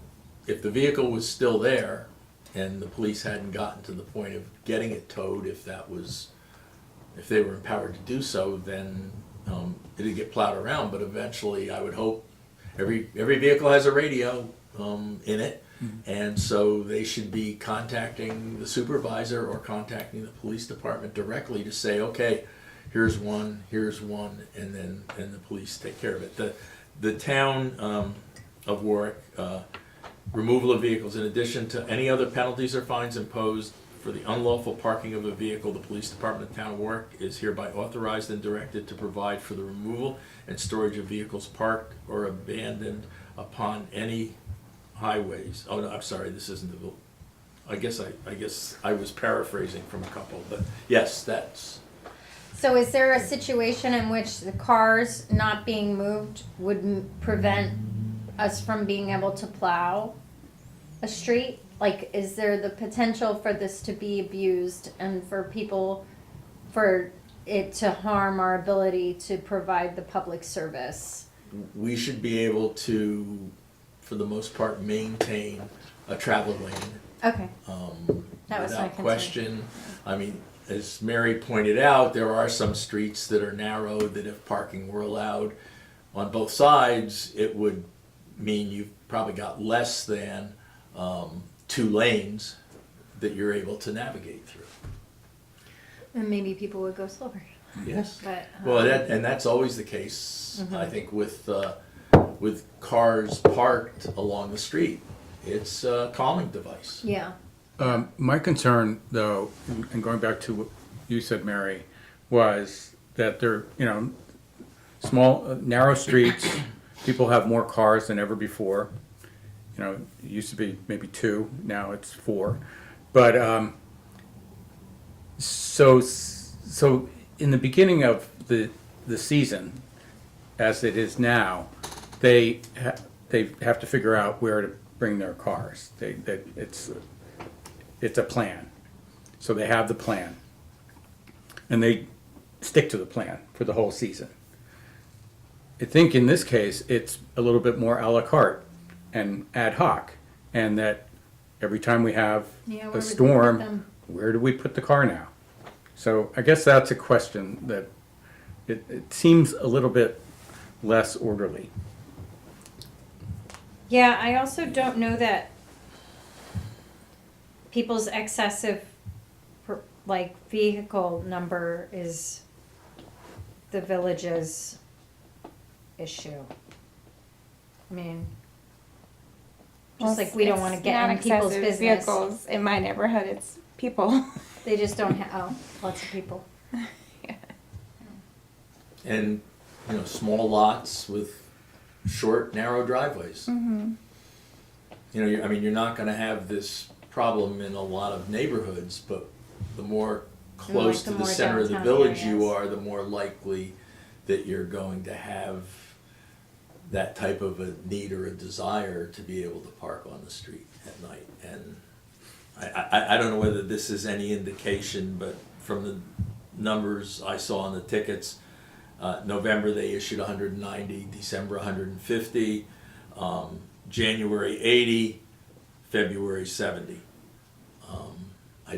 if the vehicle was still there and the police hadn't gotten to the point of getting it towed, if they were empowered to do so, then it'd get plowed around. But eventually, I would hope every vehicle has a radio in it, and so they should be contacting the supervisor or contacting the police department directly to say, okay, here's one, and then the police take care of it. The town of Warwick, removal of vehicles, in addition to any other penalties or fines imposed for the unlawful parking of a vehicle, the police department of the town of Warwick is hereby authorized and directed to provide for the removal and storage of vehicles parked or abandoned upon any highways. Oh, no, I'm sorry, this isn't the, I guess I was paraphrasing from a couple, but yes, that's, So is there a situation in which the cars not being moved would prevent us from being able to plow a street? Like, is there the potential for this to be abused and for it to harm our ability to provide the public service? we should be able to, for the most part, maintain a travel lane. Okay. That was my Without concern. question. I mean, as Mary pointed out, there are some streets that are narrow that if parking were allowed on both sides, it would mean you've probably got less than 2 lanes that you're able to navigate through. And maybe people would go slower. Yes. But Well, that's always the case, I think, with cars parked along the street. It's a calming device. yeah. My concern, though, and going back to what you said, Mary, was that they're, small, narrow streets, people have more cars than ever before. It used to be maybe 2, now it's 4. But, so in the beginning of the season, as it is now, they have to figure out where to bring their cars. It's a plan. So they have the plan. And they stick to the plan for the whole season. I think in this case, it's a little bit more a la carte and ad hoc. And that every time we have Yeah, where a would we put storm, them? where do we put the car now? So I guess that's a question that it seems a little bit less orderly. Yeah, I also don't know that people's excessive, like, vehicle number is the village's issue. I mean, just like we don't want to get in people's business. Vehicles in my neighborhood, it's people. They just don't have, lots of people. And, small lots with short, narrow driveways. Mm-hmm. You're not gonna have this problem in a lot of neighborhoods, but the more close the to the more center of the downtown village you areas. are, the more likely that you're going to have that type of a need or a desire to be able to park on the street at night. And I don't know whether this is any indication, but from the numbers I saw on the tickets, November they issued 190, December 150, January 80, February 70. I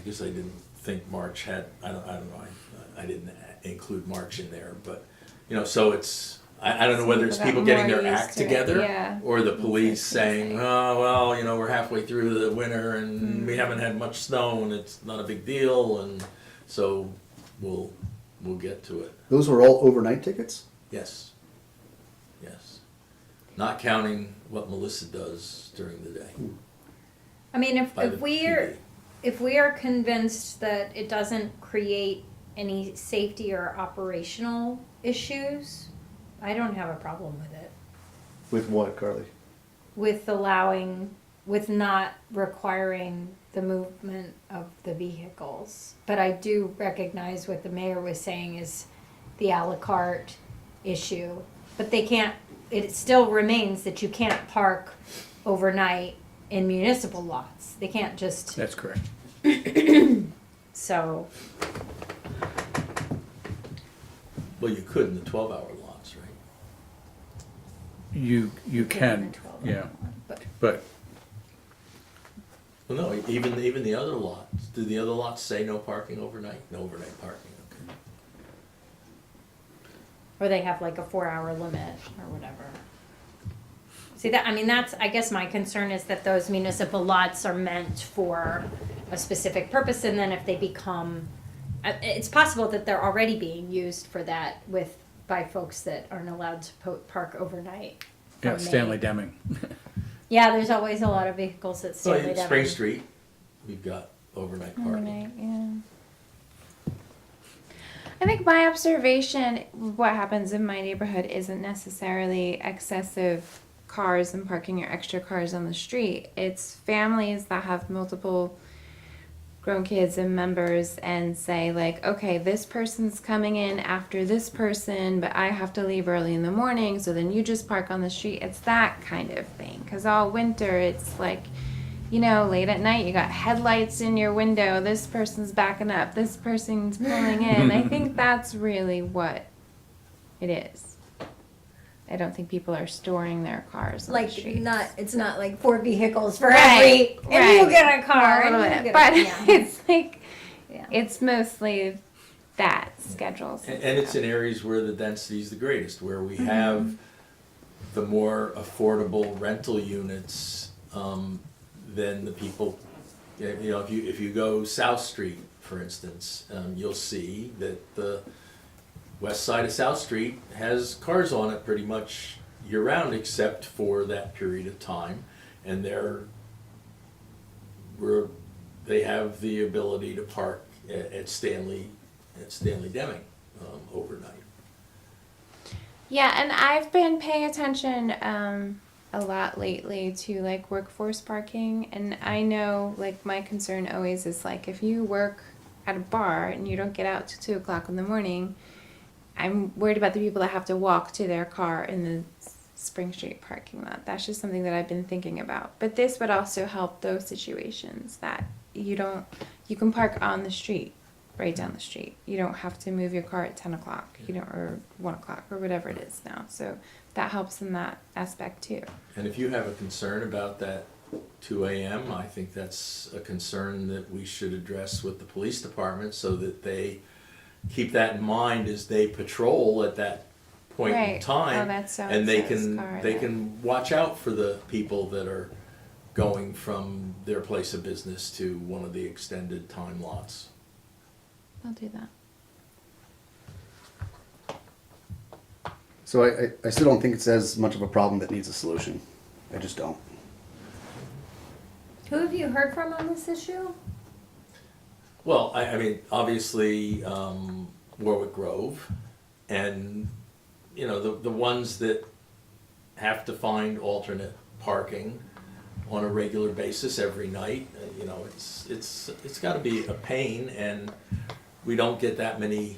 guess I didn't think March had, I don't know, I didn't include March in there, but, so it's, I don't know whether it's people getting their act together, yeah. or the police saying, oh, well, we're halfway through the winter and we haven't had much snow and it's not a big deal, and so we'll get to it. Those were all overnight tickets? Yes. Yes. Not counting what Melissa does during the day. I mean, by the PD. if we are convinced that it doesn't create any safety or operational issues, I don't have a problem with it. With what, Carly? With not requiring the movement of the vehicles. But I do recognize what the mayor was saying is the a la carte issue. But it still remains that you can't park overnight in municipal lots. They can't just, That's correct. so, Well, you could in the 12-hour lots, right? You can, yeah, but Well, no, even the other lots. Do the other lots say no parking overnight? No overnight parking, okay. or they have like a 4-hour limit or whatever. See I guess my concern is that those municipal lots are meant for a specific purpose, and then if they become, it's possible that they're already being used for that by folks that aren't allowed to park overnight. yeah, from Stanley May. Deming. Yeah, there's always a lot of vehicles at Well, Stanley in Deming. Spring Street, we've got overnight parking. Overnight, yeah. I think my observation, what happens in my neighborhood isn't necessarily excessive cars and parking or extra cars on the street. It's families that have multiple grown kids and members and say like, okay, this person's coming in after this person, but I have to leave early in the morning, so then you just park on the street. It's that kind of thing. Because all winter it's like, late at night you got headlights in your window, this person's backing up, this person's pulling in. I think that's really what it is. I don't think people are storing their cars on the streets. It's not like 4 vehicles for Right, every, and you right. get a car, A little and you bit, get but yeah. it's like Yeah. it's mostly that schedules. And it's in areas where the density is the greatest, where we have the more affordable rental units, than the people, if you go South Street, for instance, you'll see that the west side of South Street has cars on it pretty much year-round, except for that period of time, and they have the ability to park at Stanley Deming overnight. Yeah, and I've been paying attention a lot lately to like workforce parking, and I know like my concern always is like if you work at a bar and you don't get out till 2 o'clock in the morning, I'm worried about the people that have to walk to their car in the Spring Street parking lot. That's just something that I've been thinking about. But this would also help those situations that you can park on the street, right down the street. You don't have to move your car at 10 o'clock, or 1 o'clock or whatever it is now. So that helps in that aspect too. And if you have a concern about that 2 a.m., I think that's a concern that we should address with the police department so that they keep that in mind as they patrol at that point in Right. time. Oh, that's so and they and so's can car they then. can watch out for the people that are going from their place of business to one of the extended time lots. I'll do that. So I still don't think it's as much of a problem that needs a solution. I just don't. Who have you heard from on this issue? Well, I mean, obviously, Warwick Grove, and, you know, the ones that have to find alternate parking on a regular basis every night, you know, it's gotta be a pain, and we don't get that many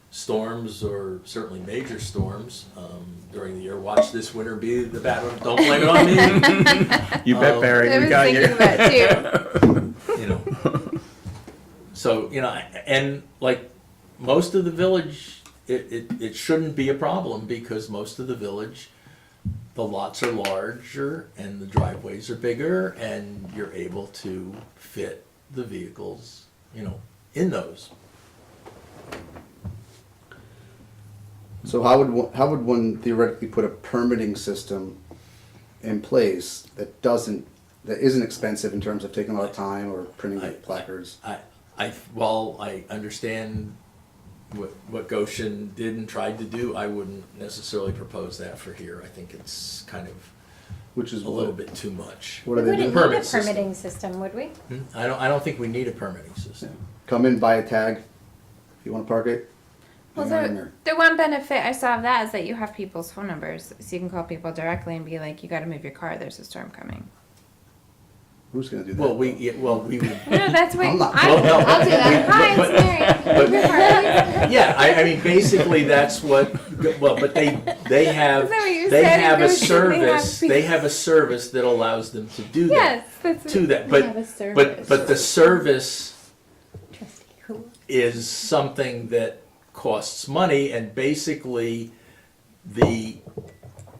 storms, or certainly major storms, during the year. Watch this winter be the bad one, don't blame it on me. You bet, Barry, I we was got thinking you. that too. You know. So, you know, and like most of the village, it shouldn't be a problem because most of the village, the lots are larger and the driveways are bigger and you're able to fit the vehicles, you know, in those. So how would one theoretically put a permitting system in place that isn't expensive in terms of taking a lot of time or printing placards? While I understand what Goshen did and tried to do, I wouldn't necessarily propose that for here. I think it's kind of Which is a little bit too much. What We do they wouldn't do? need a Permit system. permitting system, would we? I don't think we need a permitting system. Come in, buy a tag. If you want to park it. Well, hang on in there. the one benefit I saw of that is that you have people's phone numbers, so you can call people directly and be like, "You got to move your car. There's a storm coming." Who's going to do that? Well, we would. No, that's what I'm not- Well, no, I'll do that. Hi, but- it's Mary. Move your car, please. Yeah, I mean, basically, that's what. Well, but they have Is that what you they said? have a Goshen, they have service. people- They have a service that allows them to do Yes, that. that's To that, They have a but service. the service Trustee who? is something that costs money, and basically,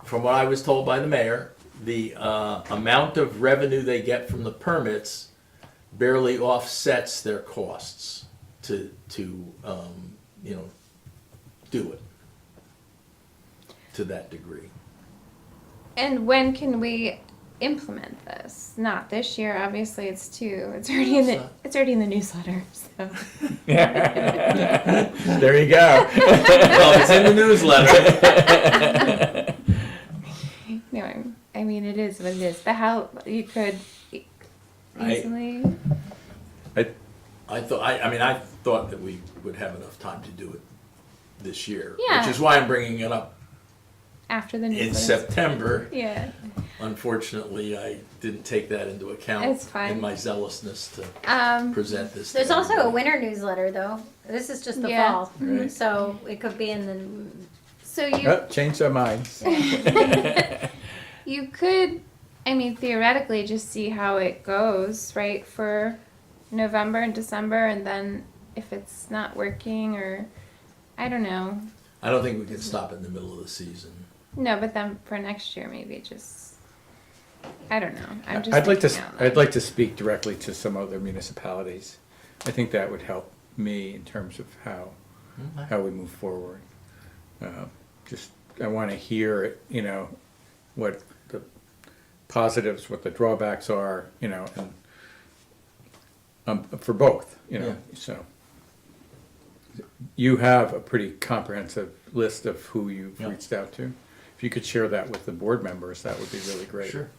from what I was told by the mayor, the amount of revenue they get from the permits barely offsets their costs to you know, do it to that degree. And when can we implement this? Not this year, obviously. It's already in the newsletter. So There you go. Well, it's in the newsletter. no, I mean it is what it is. But how you could easily? I thought that we would have enough time to do it this year, Yeah. which is why I'm bringing it up After the in newsletter. September. Yeah. Unfortunately, I didn't take that into account It's fine. in my zealousness to present this. to There's also a everybody. winter newsletter though. This is just the Yeah. fall. Right. So it could be in the, So you Oh, change their minds. you could, I mean, theoretically, just see how it goes, right, for November and December, and then if it's not working, or I don't know. I don't think we can stop in the middle of the season. No, but then for next year, maybe just I don't know. I'm just. I'd like to, thinking out I'd loud. like to speak directly to some other municipalities. I think that would help me in terms of how we move forward. Just, I want to hear, you know, what the positives, what the drawbacks are, you know, and for both, you know, so. You have a pretty comprehensive list of who you've Yeah. reached out to. If you could share that with the board members, that would be really great. Sure.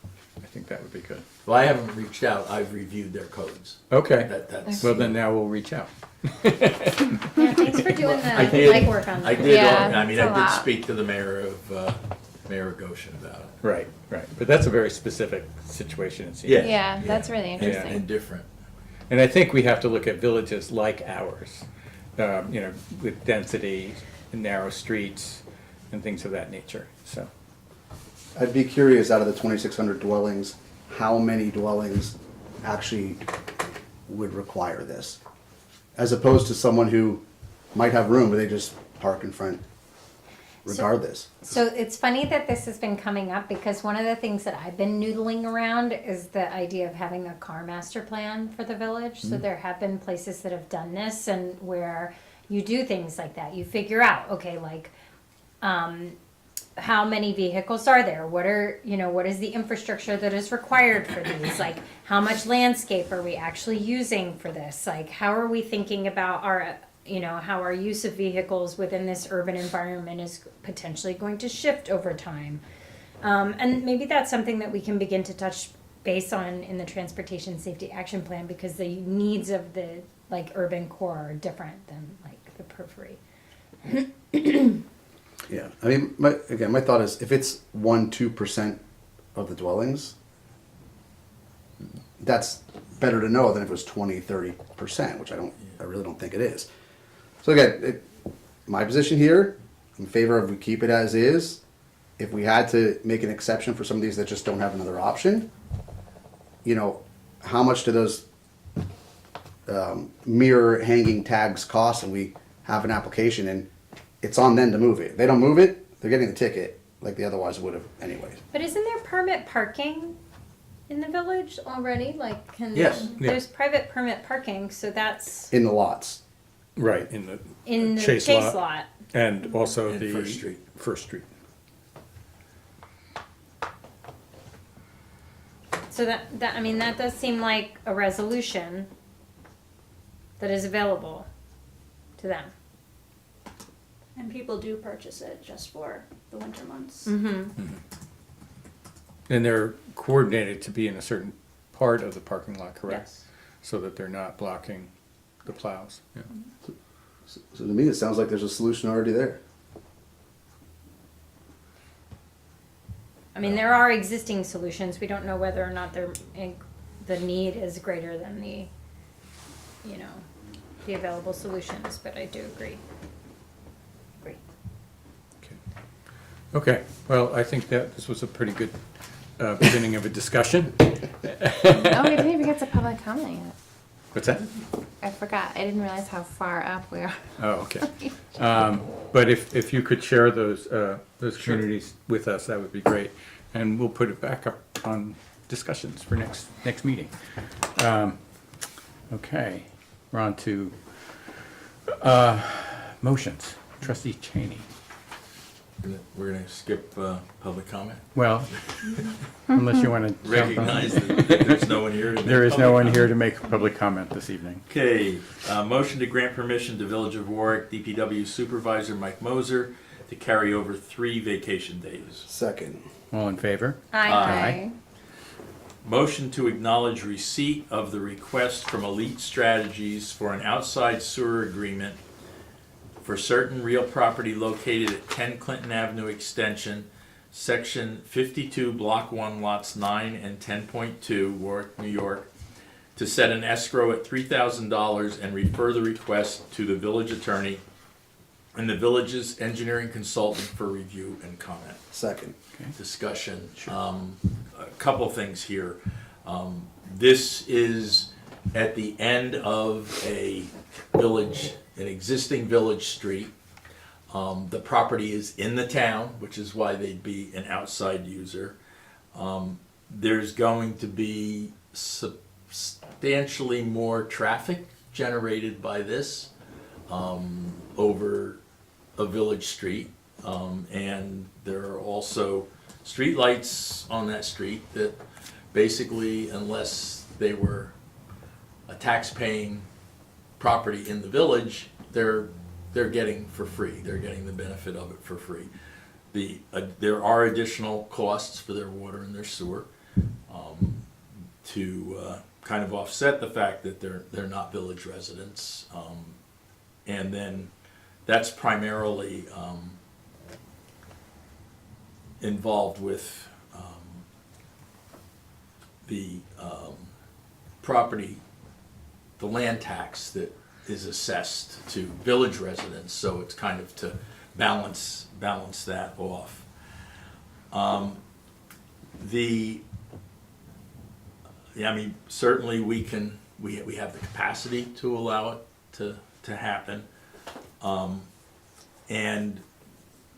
I think that would be good. Well, I haven't reached out. I've reviewed their codes. Okay, That's. well then now we'll reach out. yeah, thanks for doing the I did. legwork on I that. did. Yeah, I mean, it's a I did lot. speak to the mayor of Goshen about it. Right, right. But that's a very specific situation, it seems. Yeah. Yeah, that's really interesting. And different. And I think we have to look at villages like ours, you know, with density, and narrow streets, and things of that nature, so. I'd be curious, out of the 2,600 dwellings, how many dwellings actually would require this? As opposed to someone who might have room, but they just park in front. regardless. So it's funny that this has been coming up because one of the things that I've been noodling around is the idea of having a car master plan for the village. So there have been places that have done this and where you do things like that. You figure out, okay, like, how many vehicles are there? What is the infrastructure that is required for these? Like, how much landscape are we actually using for this? Like, how are we thinking about how our use of vehicles within this urban environment is potentially going to shift over time? And maybe that's something that we can begin to touch base on in the Transportation Safety Action Plan, because the needs of the urban core are different than the periphery. Yeah, I mean, my thought is if it's 1-2% of the dwellings, that's better to know than if it was 20-30%, which I really don't think it is. So again, my position here, in favor of we keep it as is. If we had to make an exception for some of these that just don't have another option, how much do those mirror hanging tags cost? And we have an application and it's on them to move it. If they don't move it, they're getting the ticket like they otherwise would have anyways. But isn't there permit parking in the village already? Yes. There's private permit parking, so that's In the lots. Right, in the Chase Chase lot. lot. and also And the First Street. First Street. So that does seem like a resolution that is available to them. And people do purchase it just for the winter months. Mm-hmm. And they're coordinated to be in a certain part of the parking lot, correct? Yes. So that they're not blocking the plows. Yeah. So to me, it sounds like there's a solution already there. I mean, there are existing solutions. We don't know whether or not the need is greater than the available solutions, but I do agree. Okay, well, I think that this was a pretty good beginning of a discussion. Oh, we didn't even get to public comment yet. What's that? I forgot. I didn't realize how far up we are. Oh, okay. But if you could share those communities with us, that would be great. And we'll put it back up on discussions for next meeting. Okay, we're on to motions. Trustee Cheney. We're gonna skip public comment. Well, unless you want to Recognize that there's no one here to make There is no public one comment. here to make public comment this evening. Okay, motion to grant permission to Village of Warwick DPW Supervisor Mike Moser to carry over 3 vacation days. Second. All in favor? Aye. Motion to acknowledge receipt of the request from Elite Strategies for an outside sewer agreement for certain real property located at 10 Clinton Avenue Extension, Section 52, Block 1, Lots 9 and 10.2, Warwick, New York, to set an escrow at $3,000 and refer the request to the village attorney and the village's engineering consultant for review and comment. Second. Discussion. A couple things here. This is at the end of an existing village street. The property is in the town, which is why they'd be an outside user. There's going to be substantially more traffic generated by this over a village street. And there are also streetlights on that street that basically, unless they were a tax-paying property in the village, they're getting for free. They're getting the benefit of it for free. There are additional costs for their water and their sewer to kind of offset the fact that they're not village residents. And then that's primarily involved with the property, the land tax that is assessed to village residents, so it's kind of to balance that off. Certainly we have the capacity to allow it to happen. And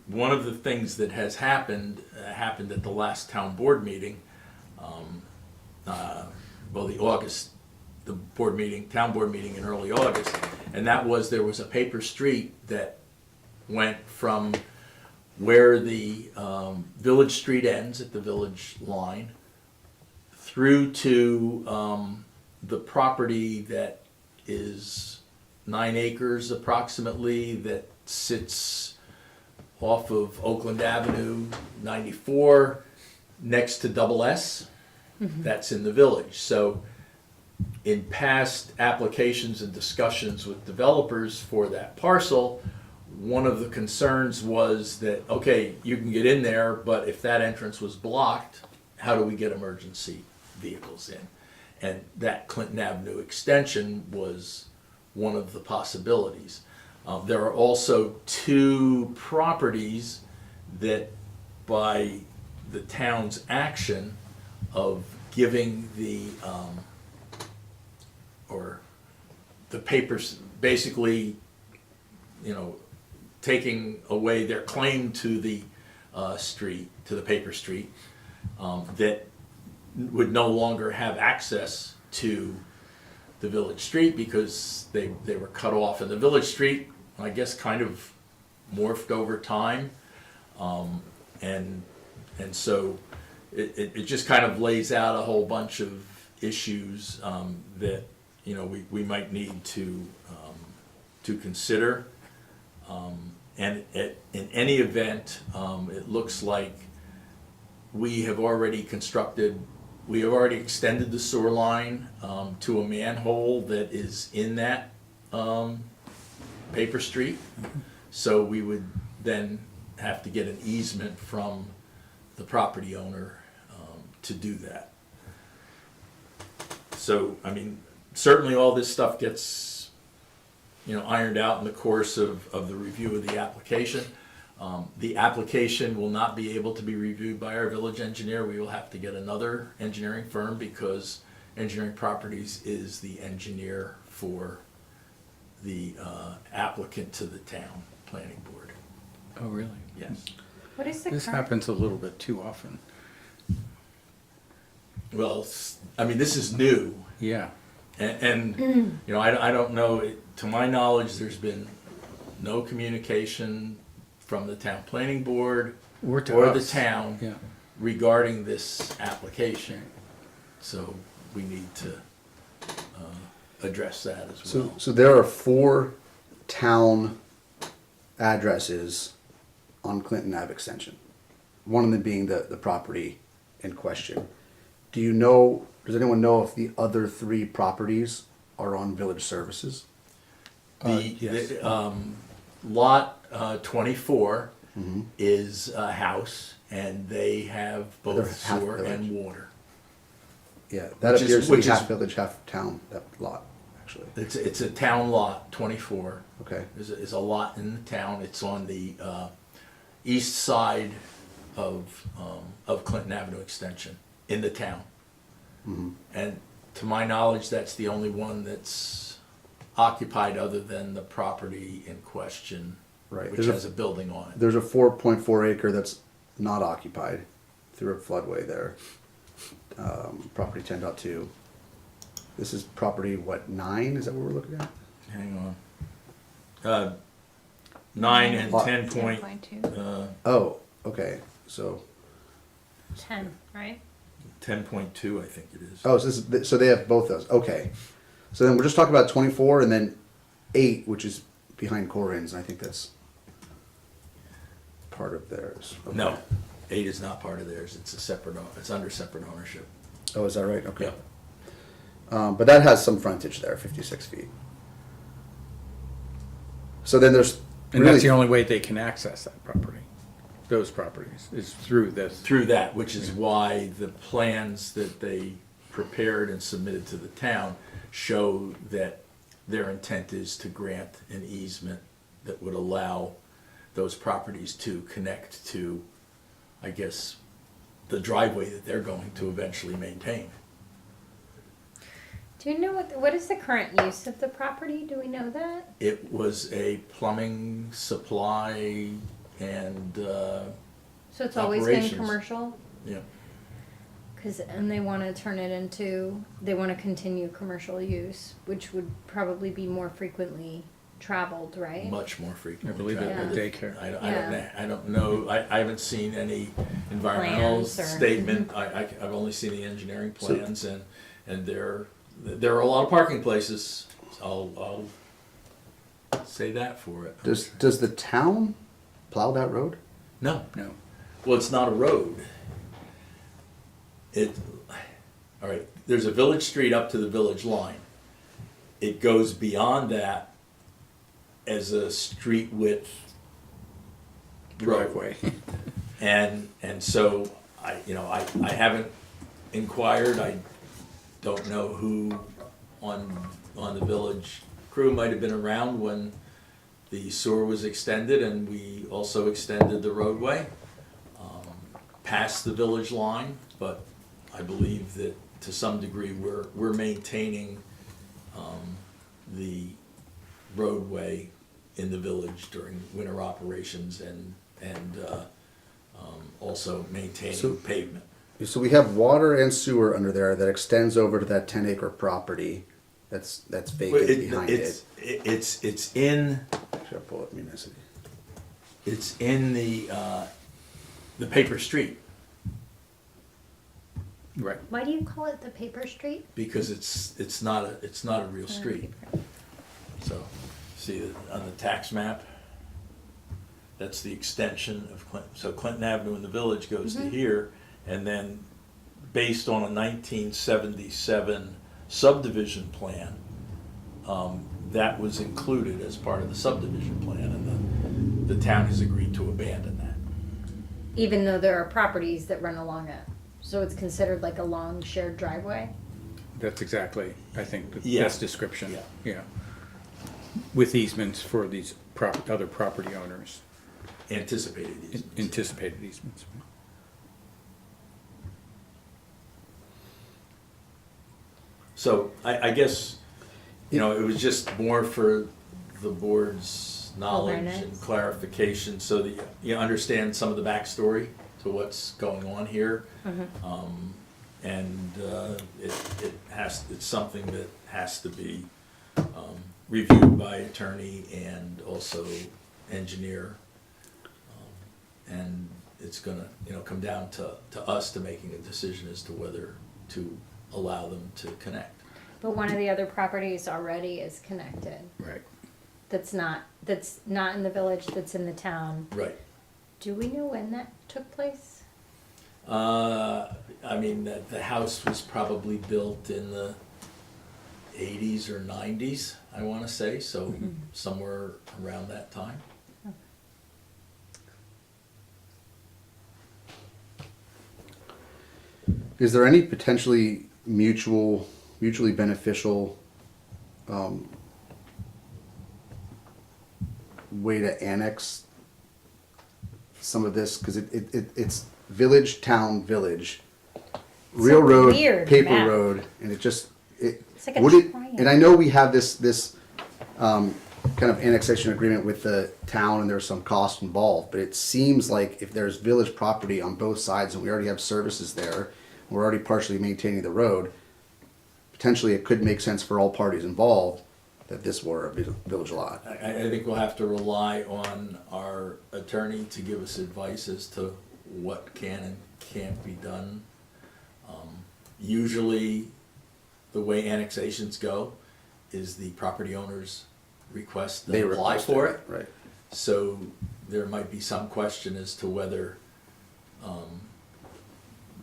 one of the things that has happened at the last town board meeting, the town board meeting in early August, and that was there was a paper street that went from where the village street ends at the village line through to the property that is 9 acres approximately that sits off of Oakland Avenue 94 next to Double S. That's in the village. So in past applications and discussions with developers for that parcel, one of the concerns was that, okay, you can get in there, but if that entrance was blocked, how do we get emergency vehicles in? And that Clinton Avenue extension was one of the possibilities. There are also 2 properties that by the town's action of giving the papers, basically, taking away their claim to the street, to the paper street, that would no longer have access to the village street because they were cut off. And the village street, I guess, kind of morphed over time. And so it just kind of lays out a whole bunch of issues that we might need to consider. And in any event, it looks like we have already extended the sewer line to a manhole that is in that paper street. So we would then have to get an easement from the property owner to do that. So, I mean, certainly all this stuff gets, ironed out in the course of the review of the application. The application will not be able to be reviewed by our village engineer. We will have to get another engineering firm because Engineering Properties is the engineer for the applicant to the town planning board. Oh, really? Yes. What is the This current? happens a little bit too often. Well, I mean, this is new. Yeah. And I don't know, to my knowledge, there's been no communication from the town planning board Or to or the us. town Yeah. regarding this application. So we need to address that as well. So there are 4 town addresses on Clinton Ave extension. One of them being the property in question. Does anyone know if the other 3 properties are on village services? Yes. Lot 24 is a house, and they have They're both half sewer village. and water. Yeah, that Which is- appears to be which is- half village, half town, that lot, actually. It's a town lot, 24. Okay. Is a lot in the town. It's on the east side of Clinton Avenue Extension in the town. And to my knowledge, that's the only one that's occupied other than the property in question, Right. which has a building on it. There's a 4.4 acre that's not occupied through a floodway there. Property 10.2. This is property, 9? Is that what we're looking at? Hang on. 9 and Lot- 10 point, 10.2. Oh, okay. So, 10, right? 10.2, I think it is. oh, so they have both those. Okay. So then we're just talking about 24 and then 8, which is behind Corin's, and I think that's part of theirs. Okay. No, 8 is not part of theirs. It's it's under separate ownership. Oh, is that right? Okay. Yeah. But that has some frontage there, 56 feet. So then there's And really that's the only way they can access that property, those properties, is through this. Through that, which is why the plans that they prepared and submitted to the town show that their intent is to grant an easement that would allow those properties to connect to, I guess, the driveway that they're going to eventually maintain. Do you know what is the current use of the property? Do we know that? It was a plumbing supply and, So it's always been Operations. commercial? yeah. And they want to turn it into, they want to continue commercial use, which would probably be more frequently traveled, right? Much more frequently. I believe it traveled. at daycare. I don't know, I haven't seen any environmental Plans or- statement, I've only seen the engineering plans, and there are a lot of parking places, I'll say that for it. Does the town plow that road? No, No. well, it's not a road. All right, there's a village street up to the village line. It goes beyond that as a street width road. Driveway. And so I haven't inquired, I don't know who on the village crew might have been around when the sewer was extended, and we also extended the roadway past the village line, but I believe that to some degree we're maintaining the roadway in the village during winter operations and also So- maintaining pavement. So we have water and sewer under there that extends over to that 10-acre property that's Well, vacant behind it. It's in Should I pull up Municity? the paper street Right. Why do you call it the paper street? because it's not a real street. So, see on the tax map, that's the extension of Clinton. So Clinton Avenue in the village goes to here, and then based on a 1977 subdivision plan, that was included as part of the subdivision plan, and the town has agreed to abandon that. Even though there are properties that run along it. So it's considered like a long shared driveway? That's exactly, I think, the Yeah. best description. Yeah. Yeah. With easements for these other property owners, Anticipated easements. anticipated easements. So I guess, it was just more for the board's knowledge and Awareness. clarification so that you understand some of the backstory to what's going on here. And it's something that has to be reviewed by attorney and also engineer. And it's gonna, come down to us to making a decision as to whether to allow them to connect. But one of the other properties already is connected. Right. That's not in the village, that's in the town. Right. Do we know when that took place? The house was probably built in the 80s or 90s, I want to say, so somewhere around that time. Is there any potentially mutually beneficial way to annex some of this? Because it's village, town, village, real road, weird paper map. road, and it's like a would it? triangle. And I know we have this kind of annexation agreement with the town, and there's some cost involved. But it seems like if there's village property on both sides, and we already have services there, we're already partially maintaining the road. Potentially, it could make sense for all parties involved that this were a village lot. I think we'll have to rely on our attorney to give us advice as to what can and can't be done. Usually, the way annexations go is the property owners request They and apply request for it. right? So there might be some question as to whether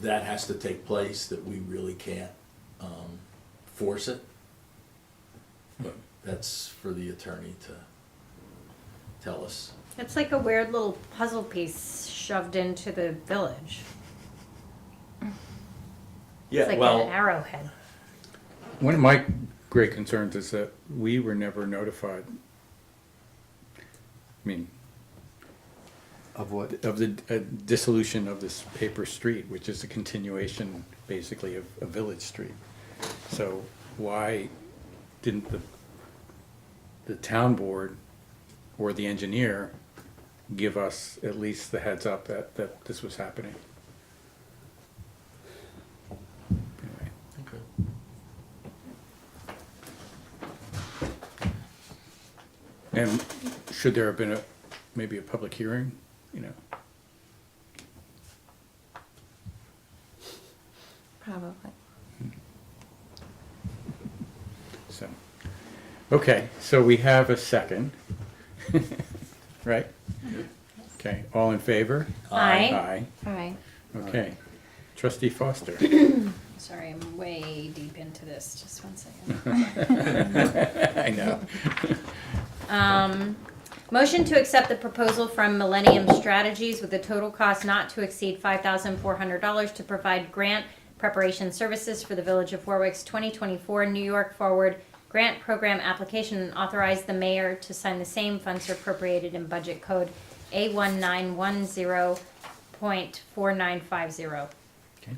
that has to take place, that we really can't force it. But that's for the attorney to tell us. It's like a weird little puzzle piece shoved into the village. It's like an arrowhead. One of my great concerns is that we were never notified. I mean, Of what? of the dissolution of this paper street, which is a continuation, basically, of a village street. So why didn't the town board or the engineer give us at least the heads up that this was happening. Anyway. Okay. And should there have been maybe a public hearing, you know? Probably. So, okay, so we have a second, right? Okay, all in favor? Aye. Aye, okay. Trustee Foster. Sorry, I'm way deep into this. Just 1 second. I know. Motion to accept the proposal from Millennium Strategies with a total cost not to exceed $5,400 to provide grant preparation services for the Village of Warwick's 2024 New York Forward Grant Program application and authorize the mayor to sign the same. Funds are appropriated in budget code A1910.4950. Okay,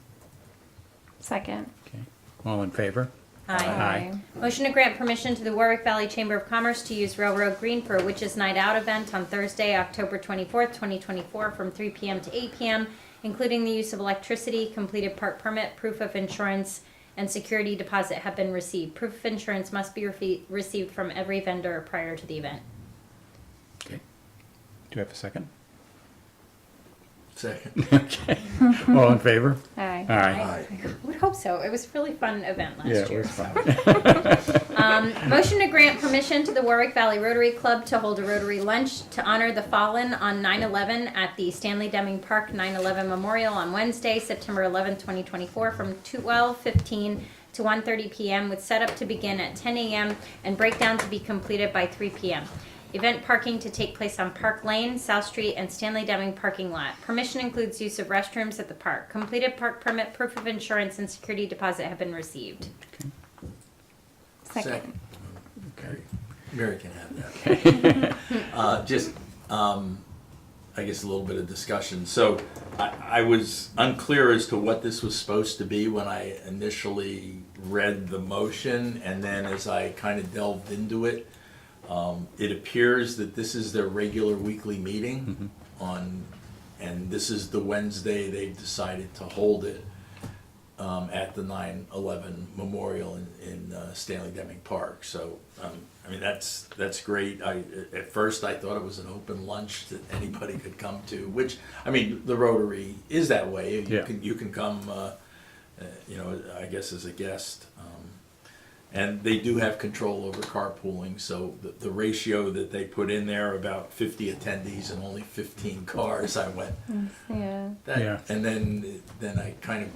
Second. okay. All in favor? Aye. Motion to grant permission to the Warwick Valley Chamber of Commerce to use Railroad Green for a Witches Night Out event on Thursday, October 24th, 2024, from 3 p.m. to 8 p.m., including the use of electricity, completed park permit, proof of insurance, and security deposit have been received. Proof of insurance must be received from every vendor prior to the event. Okay. Do you have a second? Second. Okay. All in favor? Aye. Aye. I would hope so. It was a really fun event last Yeah, it year. was so. fun. Motion to grant permission to the Warwick Valley Rotary Club to hold a Rotary Lunch to honor the fallen on 9/11 at the Stanley Deming Park 9/11 Memorial on Wednesday, September 11th, 2024, from 12:15 to 1:30 p.m. with setup to begin at 10 a.m. and breakdown to be completed by 3 p.m. Event parking to take place on Park Lane, South Street, and Stanley Deming parking lot. Permission includes use of restrooms at the park. Completed park permit, proof of insurance, and security deposit have been received. Second. Okay. Mary can have that. Just, I guess a little bit of discussion. So I was unclear as to what this was supposed to be when I initially read the motion, and then as I kind of delved into it, it appears that this is their regular weekly meeting and this is the Wednesday they've decided to hold it at the 9/11 Memorial in Stanley Deming Park. So, I mean, that's great. At first I thought it was an open lunch that anybody could come to, which, I mean, the Rotary is that way. Yeah. You can come, you know, I guess as a guest. And they do have control over carpooling, so the ratio that they put in there, about 50 attendees and only 15 cars, I went, Yeah. that, Yeah. and then I kind of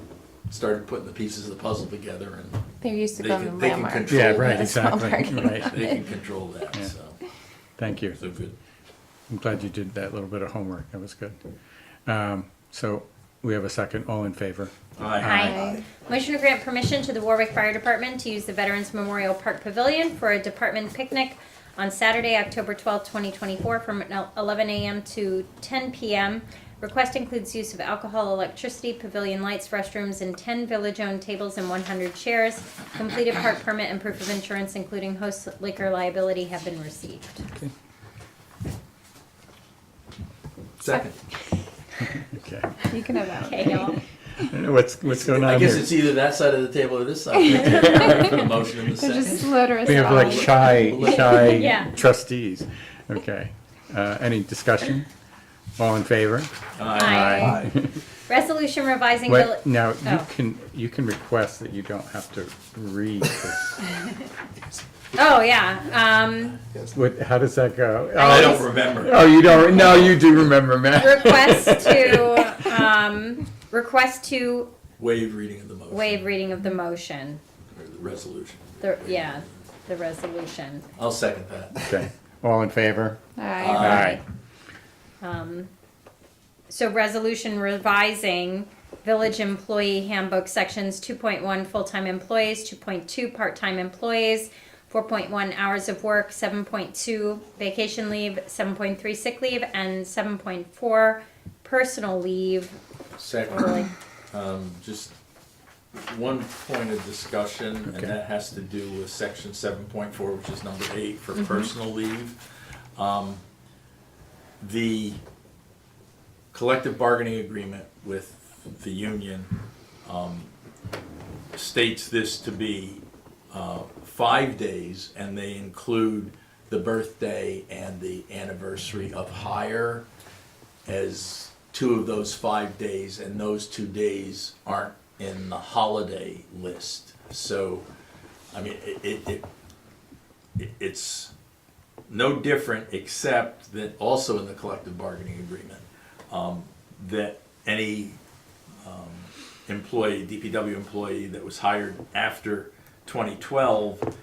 started putting the pieces of the puzzle together, and They're used to They going can- to they can Landmark. control Yeah, right, That's small exactly, parking. right. they can control that, Yeah. so Thank you. good. I'm glad you did that little bit of homework. That was good. So we have a second. All in favor? Aye. Motion to grant permission to the Warwick Fire Department to use the Veterans Memorial Park Pavilion for a department picnic on Saturday, October 12th, 2024, from 11 a.m. to 10 p.m. Request includes use of alcohol, electricity, pavilion lights, restrooms, and 10 village-owned tables and 100 chairs. Completed park permit and proof of insurance, including host liquor liability, have been received. Okay. Second. Okay. You can have that. Okay, y'all. What's going on I guess here? it's either that side of the table or this side. For the motion in the They're just second. literally. We have like shy Yeah. trustees. Okay. Any discussion? All in favor? Aye. Resolution revising Wait, village. now Oh. you can request that you don't have to read this. Oh, yeah. How does that go? I Oh, don't remember. oh, you don't. No, you do remember, Matt. Request to Waive reading of the motion. waive reading of the motion. Or the resolution. The resolution. I'll second that. Okay. All in favor? Aye. Aye. So resolution revising Village Employee Handbook Sections 2.1 full-time employees, 2.2 part-time employees, 4.1 hours of work, 7.2 vacation leave, 7.3 sick leave, and 7.4 personal leave. Second. Just one point of discussion, and Okay. that has to do with section 7.4, which is number 8 for personal leave. the collective bargaining agreement with the union states this to be 5 days, and they include the birthday and the anniversary of hire as 2 of those 5 days, and those 2 days aren't in the holiday list. So, I mean, it's no different, except that also in the collective bargaining agreement, that any employee, DPW employee that was hired after 2012,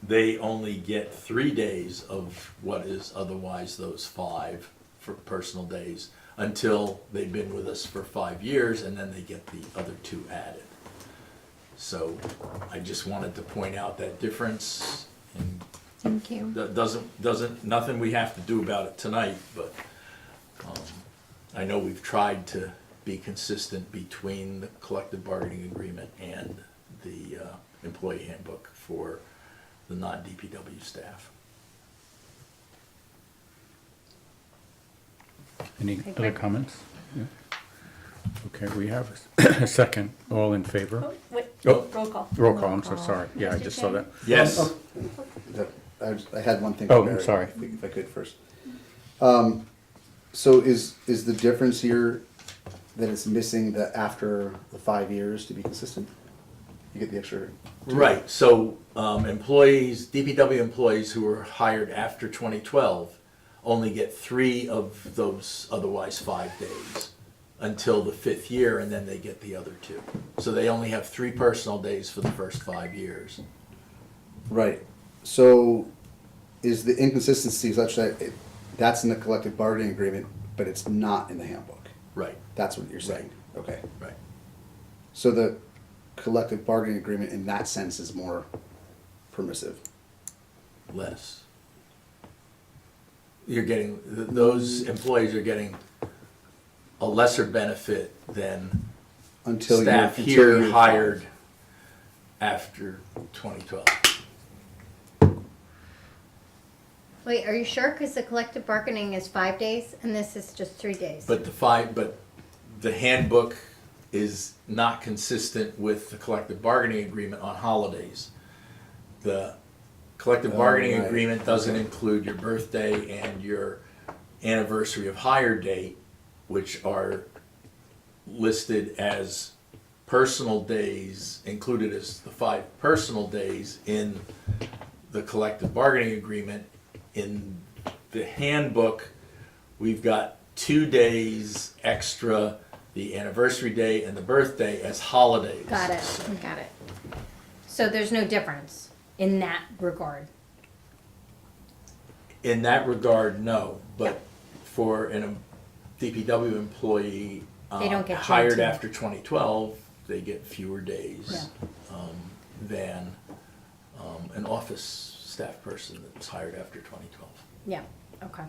they only get 3 days of what is otherwise those 5 for personal days until they've been with us for 5 years, and then they get the other 2 added. So I just wanted to point out that difference, and Thank you. that doesn't, nothing we have to do about it tonight, but I know we've tried to be consistent between the collective bargaining agreement and the employee handbook for the non-DPW staff. Any Okay, other great. comments? Yeah. Okay, we have a second. All in favor? Oh, wait, Oh. roll call. Roll call, I'm so sorry. Yeah, I Mr. just saw that. Yes, I had one thing. Oh, for I'm Barry, sorry. If I could first. So is the difference here that it's missing the after the 5 years to be consistent? You get the extra. right, so employees, DPW employees who were hired after 2012 only get 3 of those otherwise 5 days until the 5th year, and then they get the other 2. So they only have 3 personal days for the first 5 years. Right. So is the inconsistency such that that's in the collective bargaining agreement, but it's not in the handbook? Right, That's what you're saying? Okay. right. So the collective bargaining agreement in that sense is more permissive? Less. You're getting, those employees are getting a lesser benefit than Until staff you're here five. hired after 2012. Wait, are you sure? Because the collective bargaining is 5 days and this is just 3 days. But the handbook is not consistent with the collective bargaining agreement on holidays. The collective bargaining right. agreement doesn't Okay. include your birthday and your anniversary of hire date, which are listed as personal days, included as the 5 personal days in the collective bargaining agreement. In the handbook, we've got 2 days extra, the anniversary day and the birthday, as holidays. Got it, got it. So there's no difference in that regard. In that regard, no, but for a DPW employee They don't get hired 22. after 2012, they get fewer days than an office staff person that's hired after 2012. Yeah, okay.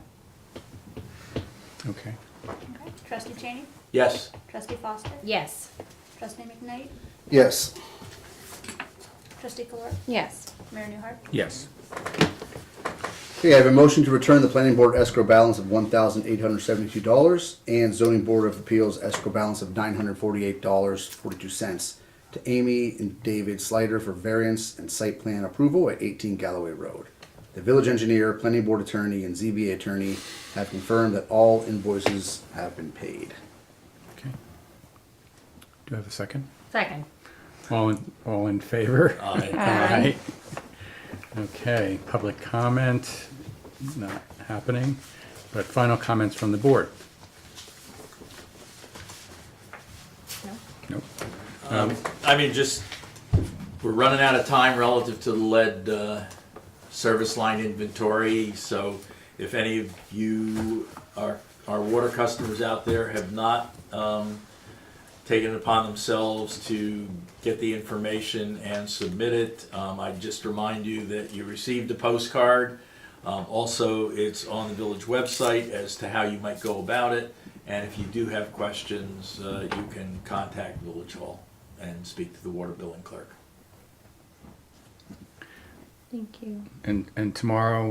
Okay. Okay. Trustee Cheney? Yes, Trustee Foster? Yes. Trustee McKnight? Yes. Trustee Kolar? Yes. Mayor Newhart? Yes. Okay, I have a motion to return the planning board escrow balance of $1,872 and zoning board of appeals escrow balance of $948.42 to Amy and David Slider for variance and site plan approval at 18 Galloway Road. The village engineer, planning board attorney, and ZBA attorney have confirmed that all invoices have been paid. Okay. Do I have a second? Second. All in favor? Aye. Aye. Okay, public comment, not happening, but final comments from the board. Nope. I mean, just, we're running out of time relative to the lead service line inventory, so if any of you, our water customers out there, have not taken it upon themselves to get the information and submit it, I'd just remind you that you received a postcard. Also, it's on the village website as to how you might go about it, and if you do have questions, you can contact Village Hall and speak to the water billing clerk. Thank you. And tomorrow,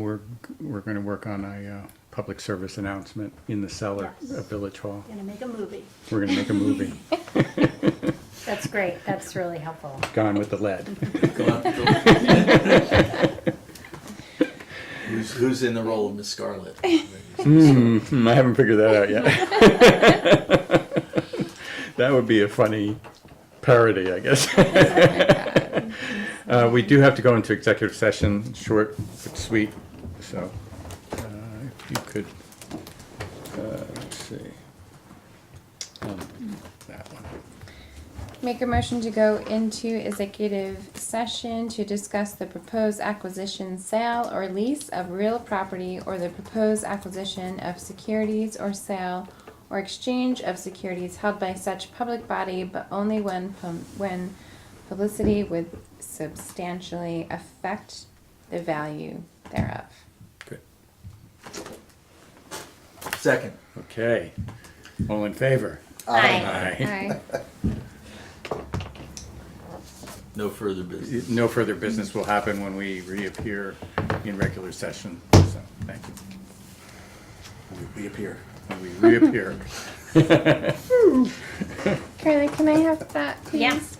we're gonna work on a public service announcement in the cellar Yes. of Village Hall. Gonna make a movie. We're gonna make a movie, That's great. That's really helpful. Gone with the Lead. Go out the door. Who's in the role of Miss Scarlet? I haven't figured that out yet. That would be a funny parody, I guess. We do have to go into executive session, short but sweet, so if you could, let's see. That one. Make a motion to go into executive session to discuss the proposed acquisition, sale, or lease of real property, or the proposed acquisition of securities, or sale or exchange of securities held by such public body, but only when publicity would substantially affect the value thereof. Good. Second. Okay. All in favor? Aye. Aye. No further business. No further business will happen when we reappear in regular session, so, thank you. We appear. When we reappear. Carly, can I have that, please? Yes.